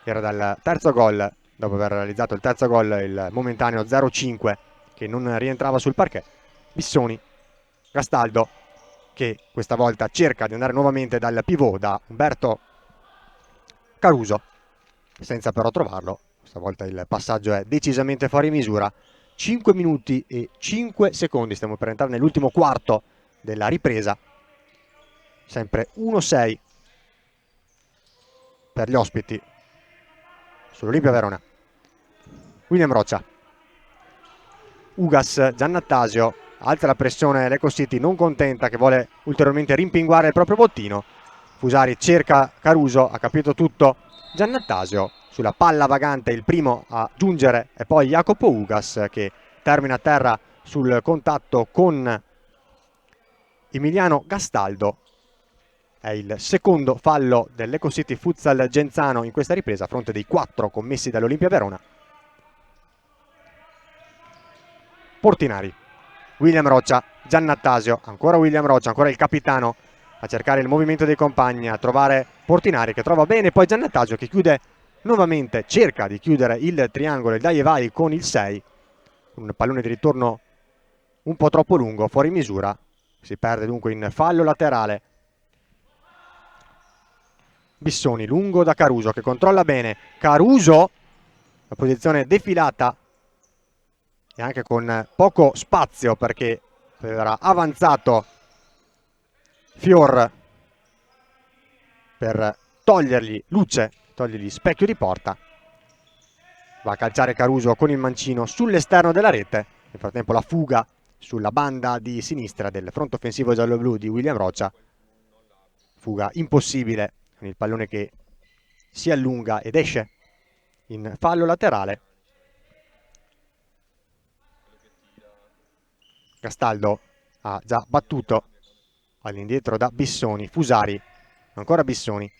Era dal terzo gol, dopo aver realizzato il terzo gol, il momentaneo 0-5, che non rientrava sul parquet. Bissoni, Gastaldo, che questa volta cerca di andare nuovamente dal pivot, da Umberto Caruso, senza però trovarlo. Questa volta il passaggio è decisamente fuori misura. 5 minuti e 5 secondi, stiamo per entrare nell'ultimo quarto della ripresa. Sempre 1-6 per gli ospiti sull'Olimpia Verona. William Roccia, Ugas, Giannattasio, alza la pressione l'Eco City, non contenta, che vuole ulteriormente rimpinguare il proprio bottino. Fusari cerca Caruso, ha capito tutto Giannattasio, sulla palla vagante il primo a giungere è poi Jacopo Ugas, che termina a terra sul contatto con Emiliano Gastaldo. È il secondo fallo dell'Eco City Futsal Genzano in questa ripresa, a fronte dei 4 commessi dall'Olimpia Verona. Portinari, William Roccia, Giannattasio, ancora William Roccia, ancora il capitano a cercare il movimento dei compagni, a trovare Portinari che trova bene, poi Giannattasio che chiude nuovamente, cerca di chiudere il triangolo, il dai e vai con il 6, un pallone di ritorno un po' troppo lungo, fuori misura, si perde dunque in fallo laterale. Bissoni, lungo da Caruso che controlla bene, Caruso, la posizione defilata e anche con poco spazio, perché era avanzato Fior per togliergli luce, togliergli specchio di porta. Va a calciare Caruso con il mancino sull'esterno della rete. Nel frattempo la fuga sulla banda di sinistra del fronte offensivo giallo-blu di William Roccia. Fuga impossibile, con il pallone che si allunga ed esce in fallo laterale. Gastaldo ha già battuto all'indietro da Bissoni. Fusari, ancora Bissoni,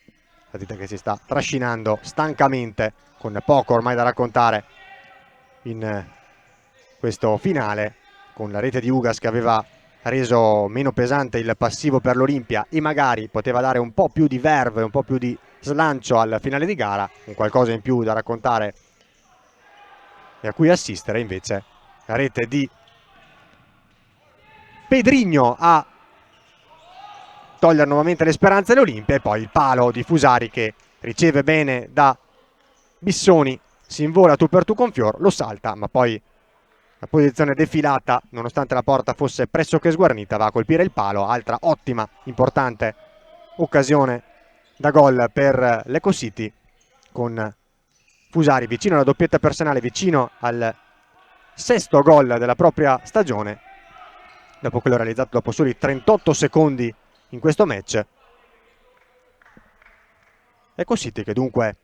partita che si sta trascinando stancamente, con poco ormai da raccontare in questo finale, con la rete di Ugas che aveva reso meno pesante il passivo per l'Olimpia e magari poteva dare un po' più di verve, un po' più di slancio al finale di gara, con qualcosa in più da raccontare e a cui assistere. Invece la rete di Pedrigno a togliere nuovamente le speranze all'Olimpia, e poi il palo di Fusari che riceve bene da Bissoni, si invola tu per tu con Fior, lo salta, ma poi la posizione defilata, nonostante la porta fosse pressoché sguarnita, va a colpire il palo. Altra ottima, importante occasione da gol per l'Eco City, con Fusari vicino alla doppietta personale, vicino al 6° gol della propria stagione, dopo quello realizzato dopo soli 38 secondi in questo match. Ecco City che dunque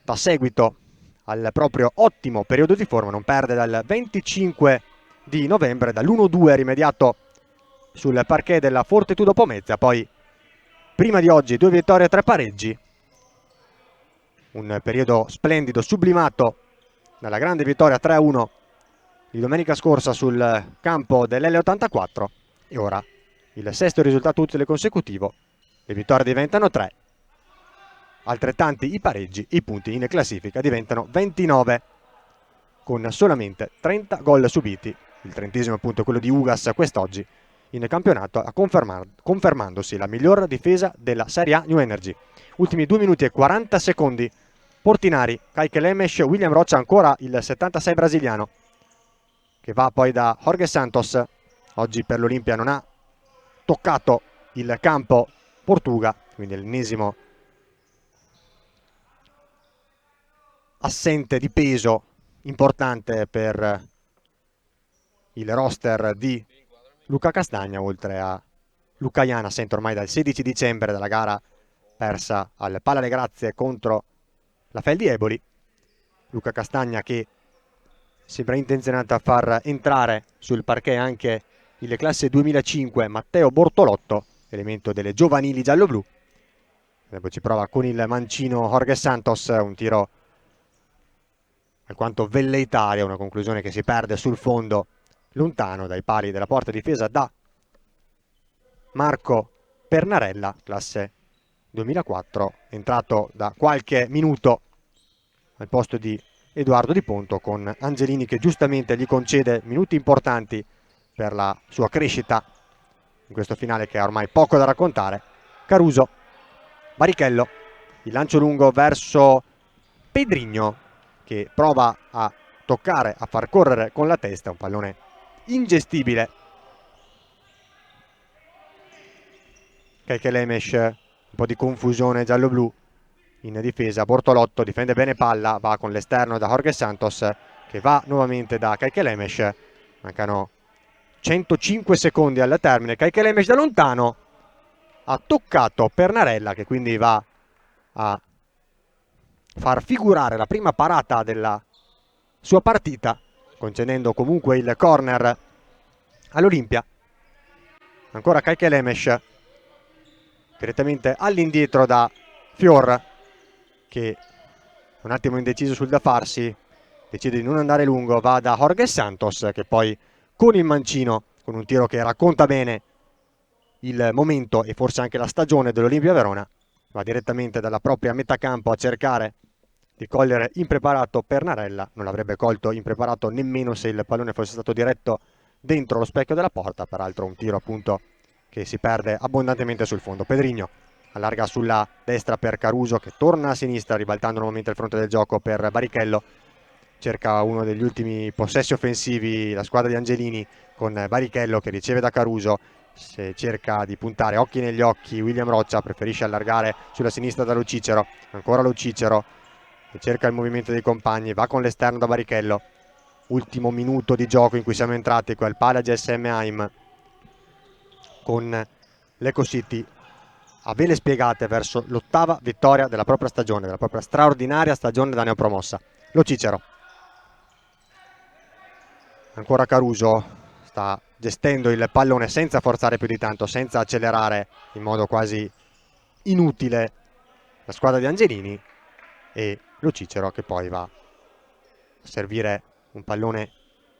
dà seguito al proprio ottimo periodo di forma, non perde dal 25 di novembre, dall'1-2 rimediato sul parquet della Fortitudo Pomezia, poi prima di oggi 2 vittorie e 3 pareggi, un periodo splendido, sublimato dalla grande vittoria 3-1 di domenica scorsa sul campo dell'L84, e ora il 6° risultato utile consecutivo. Le vittorie diventano 3, altrettanti i pareggi, i punti in classifica diventano 29, con solamente 30 gol subiti, il 30° appunto quello di Ugas quest'oggi in campionato, confermandosi la miglior difesa della Serie A New Energy. Ultimi 2 minuti e 40 secondi, Portinari, Kaique Lemes, William Roccia, ancora il 76 brasiliano, che va poi da Jorge Santos. Oggi per l'Olimpia non ha toccato il campo Portuga, quindi l'ennesimo assente di peso importante per il roster di Luca Castagna, oltre a Luca Iana, assente ormai dal 16 dicembre dalla gara persa al Pala Le Grazie contro la Feldi Eboli. Luca Castagna che sembra intenzionato a far entrare sul parquet anche il classe 2005 Matteo Bortolotto, elemento delle giovanili giallo-blu. Dopo ci prova con il mancino Jorge Santos, un tiro alquanto velleitaria, una conclusione che si perde sul fondo, lontano dai pali della porta difesa da Marco Pernarella, classe 2004, entrato da qualche minuto al posto di Edoardo Di Ponto, con Angelini che giustamente gli concede minuti importanti per la sua crescita in questo finale che ha ormai poco da raccontare. Caruso, Barichello, il lancio lungo verso Pedrigno che prova a toccare, a far correre con la testa, un pallone ingestibile. Kekelemeš, un po' di confusione giallo-blu in difesa. Bortolotto difende bene palla, va con l'esterno da Jorge Santos che va nuovamente da Kekelemeš. Mancano 105 secondi al termine. Kekelemeš da lontano ha toccato Pernarella che quindi va a far figurare la prima parata della sua partita, concedendo comunque il corner all'Olimpia. Ancora Kekelemeš direttamente all'indietro da Fior che un attimo indeciso sul da farsi decide di non andare lungo, va da Jorge Santos che poi con il mancino, con un tiro che racconta bene il momento e forse anche la stagione dell'Olimpia Verona, va direttamente dalla propria metà campo a cercare di cogliere impreparato Pernarella. Non l'avrebbe colto impreparato nemmeno se il pallone fosse stato diretto dentro lo specchio della porta, peraltro un tiro appunto che si perde abbondantemente sul fondo. Pedrigno allarga sulla destra per Caruso che torna a sinistra ribaltando nuovamente il fronte del gioco per Barichello. Cerca uno degli ultimi possessi offensivi la squadra di Angelini con Barichello che riceve da Caruso, cerca di puntare occhi negli occhi William Roccia, preferisce allargare sulla sinistra da Lo Cicero, ancora Lo Cicero che cerca il movimento dei compagni, va con l'esterno da Barichello. Ultimo minuto di gioco in cui siamo entrati qua al Pala GSM Heim con l'Eco City a vele spiegate verso l'ottava vittoria della propria stagione, della propria straordinaria stagione da neopromossa. Lo Cicero, ancora Caruso, sta gestendo il pallone senza forzare più di tanto, senza accelerare in modo quasi inutile la squadra di Angelini, e Lo Cicero che poi va a servire un pallone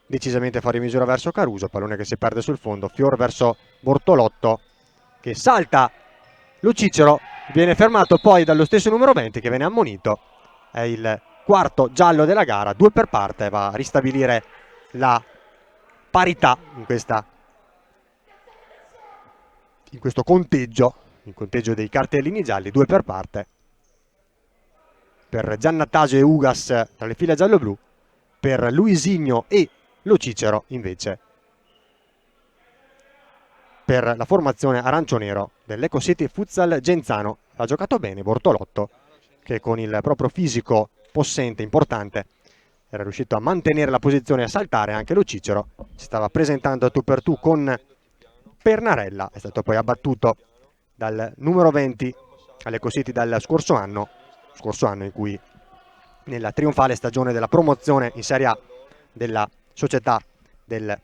decisamente fuori misura verso Caruso, pallone che si perde sul fondo. Fior verso Bortolotto che salta, Lo Cicero viene fermato poi dallo stesso numero 20 che viene ammonito. È il quarto giallo della gara, 2 per parte, va a ristabilire la parità in questo conteggio, il conteggio dei cartellini gialli, 2 per parte per Giannattasio e Ugas tra le file giallo-blu, per Luisigno e Lo Cicero invece per la formazione arancio-nero dell'Eco City Futsal Genzano. Ha giocato bene Bortolotto che con il proprio fisico possente, importante, era riuscito a mantenere la posizione e a saltare. Anche Lo Cicero si stava presentando a tu per tu con Pernarella, è stato poi abbattuto dal numero 20 all'Eco City dal scorso anno in cui nella trionfale stagione della promozione in Serie A della società del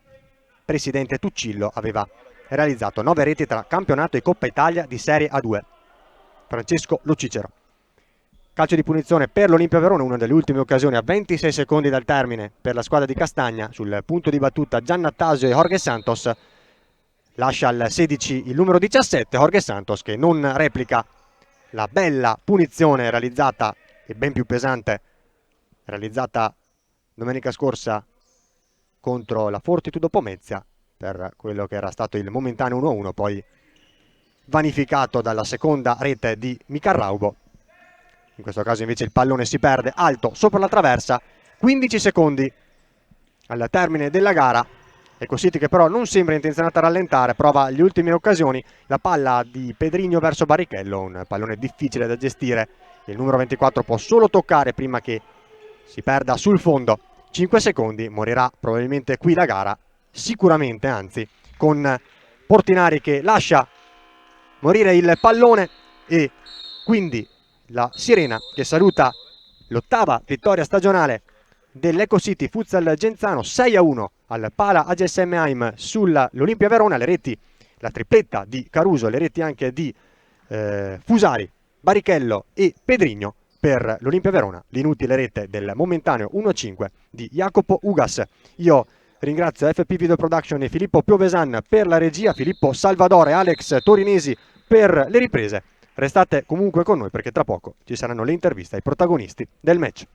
presidente Tuccillo aveva realizzato 9 reti tra campionato e Coppa Italia di Serie A2. Francesco Lo Cicero. Calcio di punizione per l'Olimpia Verona, una delle ultime occasioni a 26 secondi dal termine per la squadra di Castagna. Sul punto di battuta Giannattasio e Jorge Santos, lascia al 16 il numero 17 Jorge Santos che non replica la bella punizione realizzata, e ben più pesante, realizzata domenica scorsa contro la Fortitudo Pomezia per quello che era stato il momentaneo 1-1, poi vanificato dalla seconda rete di Micarraubo. In questo caso invece il pallone si perde alto sopra la traversa. 15 secondi al termine della gara. Eco City che però non sembra intenzionata a rallentare, prova le ultime occasioni. La palla di Pedrigno verso Barichello, un pallone difficile da gestire. Il numero 24 può solo toccare prima che si perda sul fondo. 5 secondi, morirà probabilmente qui la gara, sicuramente anzi, con Portinari che lascia morire il pallone e quindi la sirena che saluta l'ottava vittoria stagionale dell'Eco City Futsal Genzano. 6-1 al Pala AGSM Heim sull'Olimpia Verona. Le reti, la tripletta di Caruso, le reti anche di Fusari, Barichello e Pedrigno. per l'Olimpia Verona, l'inutile rete del momentaneo 1-5 di Jacopo Ugas. Io ringrazio FP Video Production e Filippo Piovesan per la regia, Filippo Salvadore e Alex Torinesi per le riprese. Restate comunque con noi perché tra poco ci saranno le interviste ai protagonisti del match.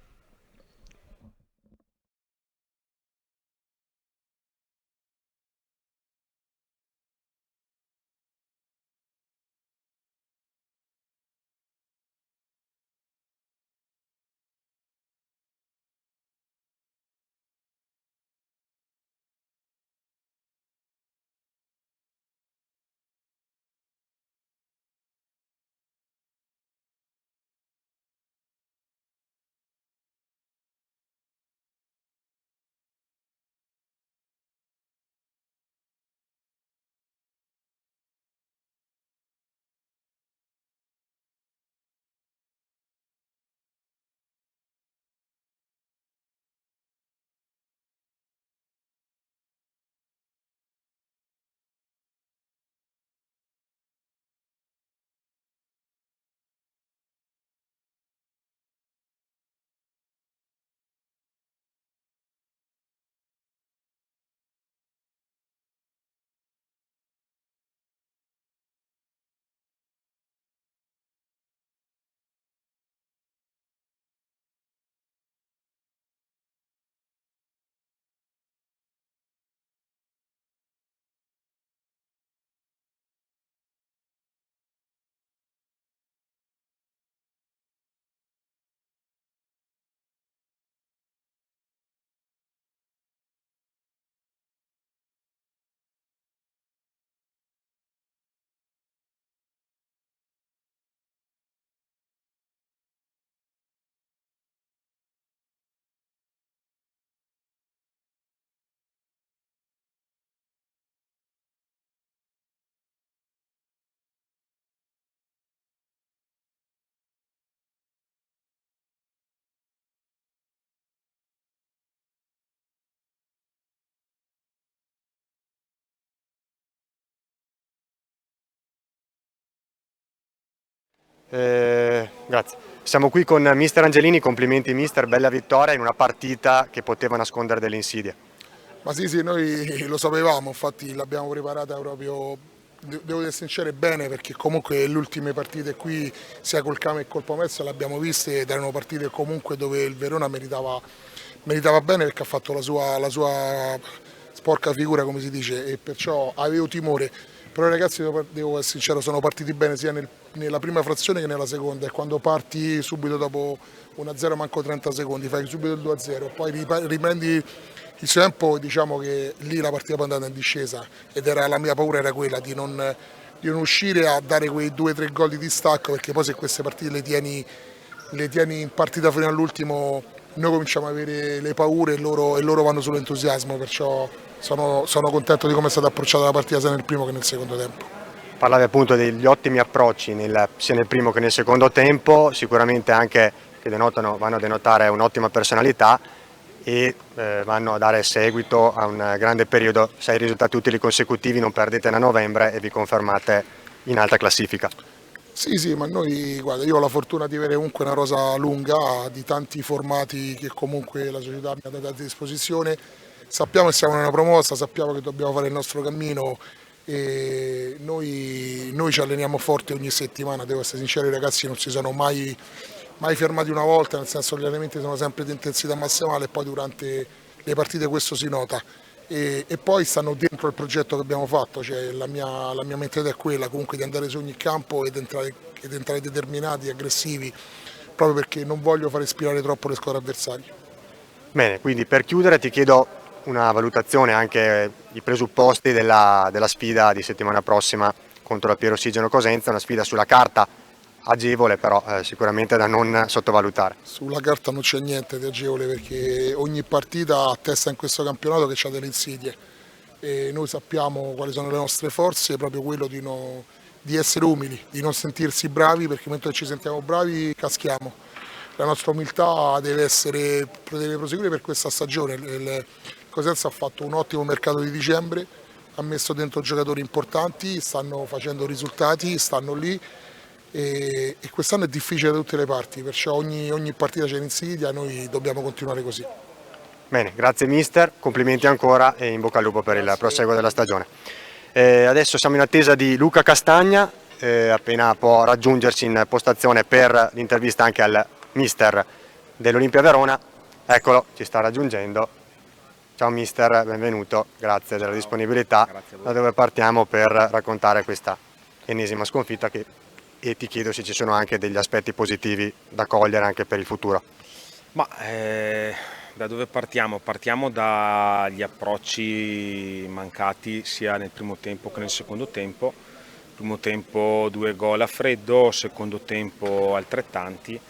Grazie. Siamo qui con mister Angelini, complimenti mister, bella vittoria in una partita che poteva nascondere delle insidie. Ma sì, noi lo sapevamo, infatti l'abbiamo preparata proprio, devo essere sincero, bene, perché comunque le ultime partite qui, sia col Came che col Pomezia, le abbiamo viste ed erano partite comunque dove il Verona meritava bene perché ha fatto la sua sporca figura, come si dice, e perciò avevo timore. Però i ragazzi, devo essere sincero, sono partiti bene sia nella prima frazione che nella seconda, e quando parti subito dopo 1-0 manco 30 secondi, fai subito il 2-0, poi riprendi il suo tempo, diciamo che lì la partita poi è andata in discesa ed era la mia paura era quella di non uscire a dare quei 2-3 gol di distacco, perché poi se queste partite le tieni in partita fino all'ultimo noi cominciamo ad avere le paure e loro vanno sull'entusiasmo, perciò sono contento di come è stata approcciata la partita sia nel primo che nel secondo tempo. Parlavi appunto degli ottimi approcci sia nel primo che nel secondo tempo, sicuramente anche che vanno a denotare un'ottima personalità e vanno a dare seguito a un grande periodo. 6 risultati utili consecutivi, non perdete da novembre e vi confermate in alta classifica. Sì, ma noi, guarda, io ho la fortuna di avere comunque una rosa lunga di tanti formati che comunque la società mi ha dato a disposizione. Sappiamo che siamo in una promossa, sappiamo che dobbiamo fare il nostro cammino e noi ci alleniamo forte ogni settimana, devo essere sincero, i ragazzi non si sono mai fermati una volta, nel senso che gli allenamenti sono sempre di intensità massimale e poi durante le partite questo si nota. E poi stanno dentro il progetto che abbiamo fatto, cioè la mia mentalità è quella comunque di andare su ogni campo ed entrare determinati, aggressivi, proprio perché non voglio far ispirare troppo le squadre avversarie. Bene, quindi per chiudere ti chiedo una valutazione, anche i presupposti della sfida di settimana prossima contro la Piero Sigeno Cosenza, una sfida sulla carta agevole, però sicuramente da non sottovalutare. Sulla carta non c'è niente di agevole perché ogni partita attesta in questo campionato che ha delle insidie e noi sappiamo quali sono le nostre forze, proprio quello di essere umili, di non sentirsi bravi, perché mentre ci sentiamo bravi caschiamo. La nostra umiltà deve proseguire per questa stagione. Il Cosenza ha fatto un ottimo mercato di dicembre, ha messo dentro giocatori importanti, stanno facendo risultati, stanno lì e quest'anno è difficile da tutte le parti, perciò ogni partita c'è l'insidia, noi dobbiamo continuare così. Bene, grazie mister, complimenti ancora e in bocca al lupo per il proseguo della stagione. Adesso siamo in attesa di Luca Castagna, appena può raggiungerci in postazione per l'intervista anche al mister dell'Olimpia Verona. Eccolo, ci sta raggiungendo. Ciao mister, benvenuto, grazie della disponibilità. Da dove partiamo per raccontare questa ennesima sconfitta e ti chiedo se ci sono anche degli aspetti positivi da cogliere anche per il futuro. Ma da dove partiamo? Partiamo dagli approcci mancati sia nel primo tempo che nel secondo tempo. Primo tempo 2 gol a freddo, secondo tempo altrettanti.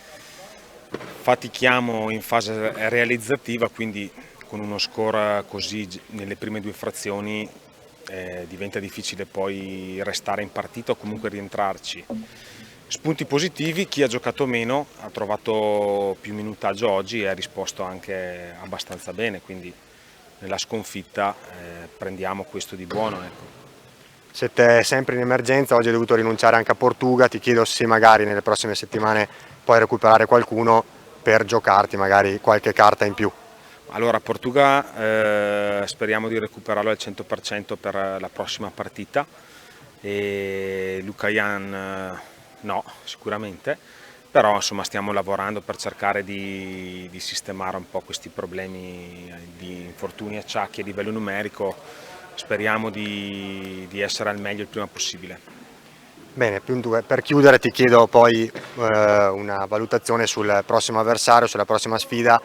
Fatichiamo in fase realizzativa, quindi con uno score così nelle prime 2 frazioni diventa difficile poi restare in partita o comunque rientrarci. Spunti positivi: chi ha giocato meno ha trovato più minutaggio oggi e ha risposto anche abbastanza bene, quindi nella sconfitta prendiamo questo di buono, ecco. Siete sempre in emergenza, oggi hai dovuto rinunciare anche a Portuga, ti chiedo se magari nelle prossime settimane puoi recuperare qualcuno per giocarti magari qualche carta in più. Allora, Portuga speriamo di recuperarlo al 100% per la prossima partita, e Luca Jan no, sicuramente, però insomma stiamo lavorando per cercare di sistemare un po' questi problemi di infortuni, acciacchi a livello numerico. Speriamo di essere al meglio il prima possibile. Bene, per chiudere ti chiedo poi una valutazione sul prossimo avversario, sulla prossima sfida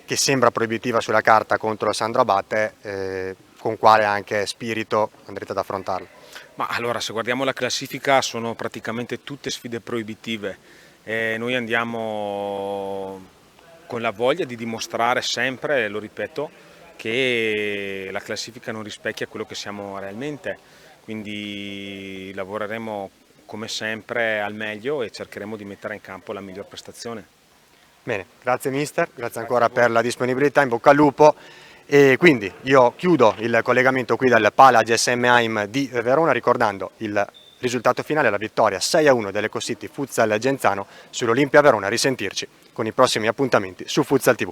che sembra proibitiva sulla carta contro Sandro Abate, con quale anche spirito andrete ad affrontarlo? Ma allora, se guardiamo la classifica, sono praticamente tutte sfide proibitive. Noi andiamo con la voglia di dimostrare sempre, lo ripeto, che la classifica non rispecchia quello che siamo realmente, quindi lavoreremo come sempre al meglio e cercheremo di mettere in campo la miglior prestazione. Bene, grazie mister, grazie ancora per la disponibilità, in bocca al lupo. E quindi io chiudo il collegamento qui dal Pala GSM Heim di Verona ricordando il risultato finale, la vittoria 6-1 dell'Ecocity Futsal Genzano sull'Olimpia Verona. Risentirci con i prossimi appuntamenti su Futsal TV.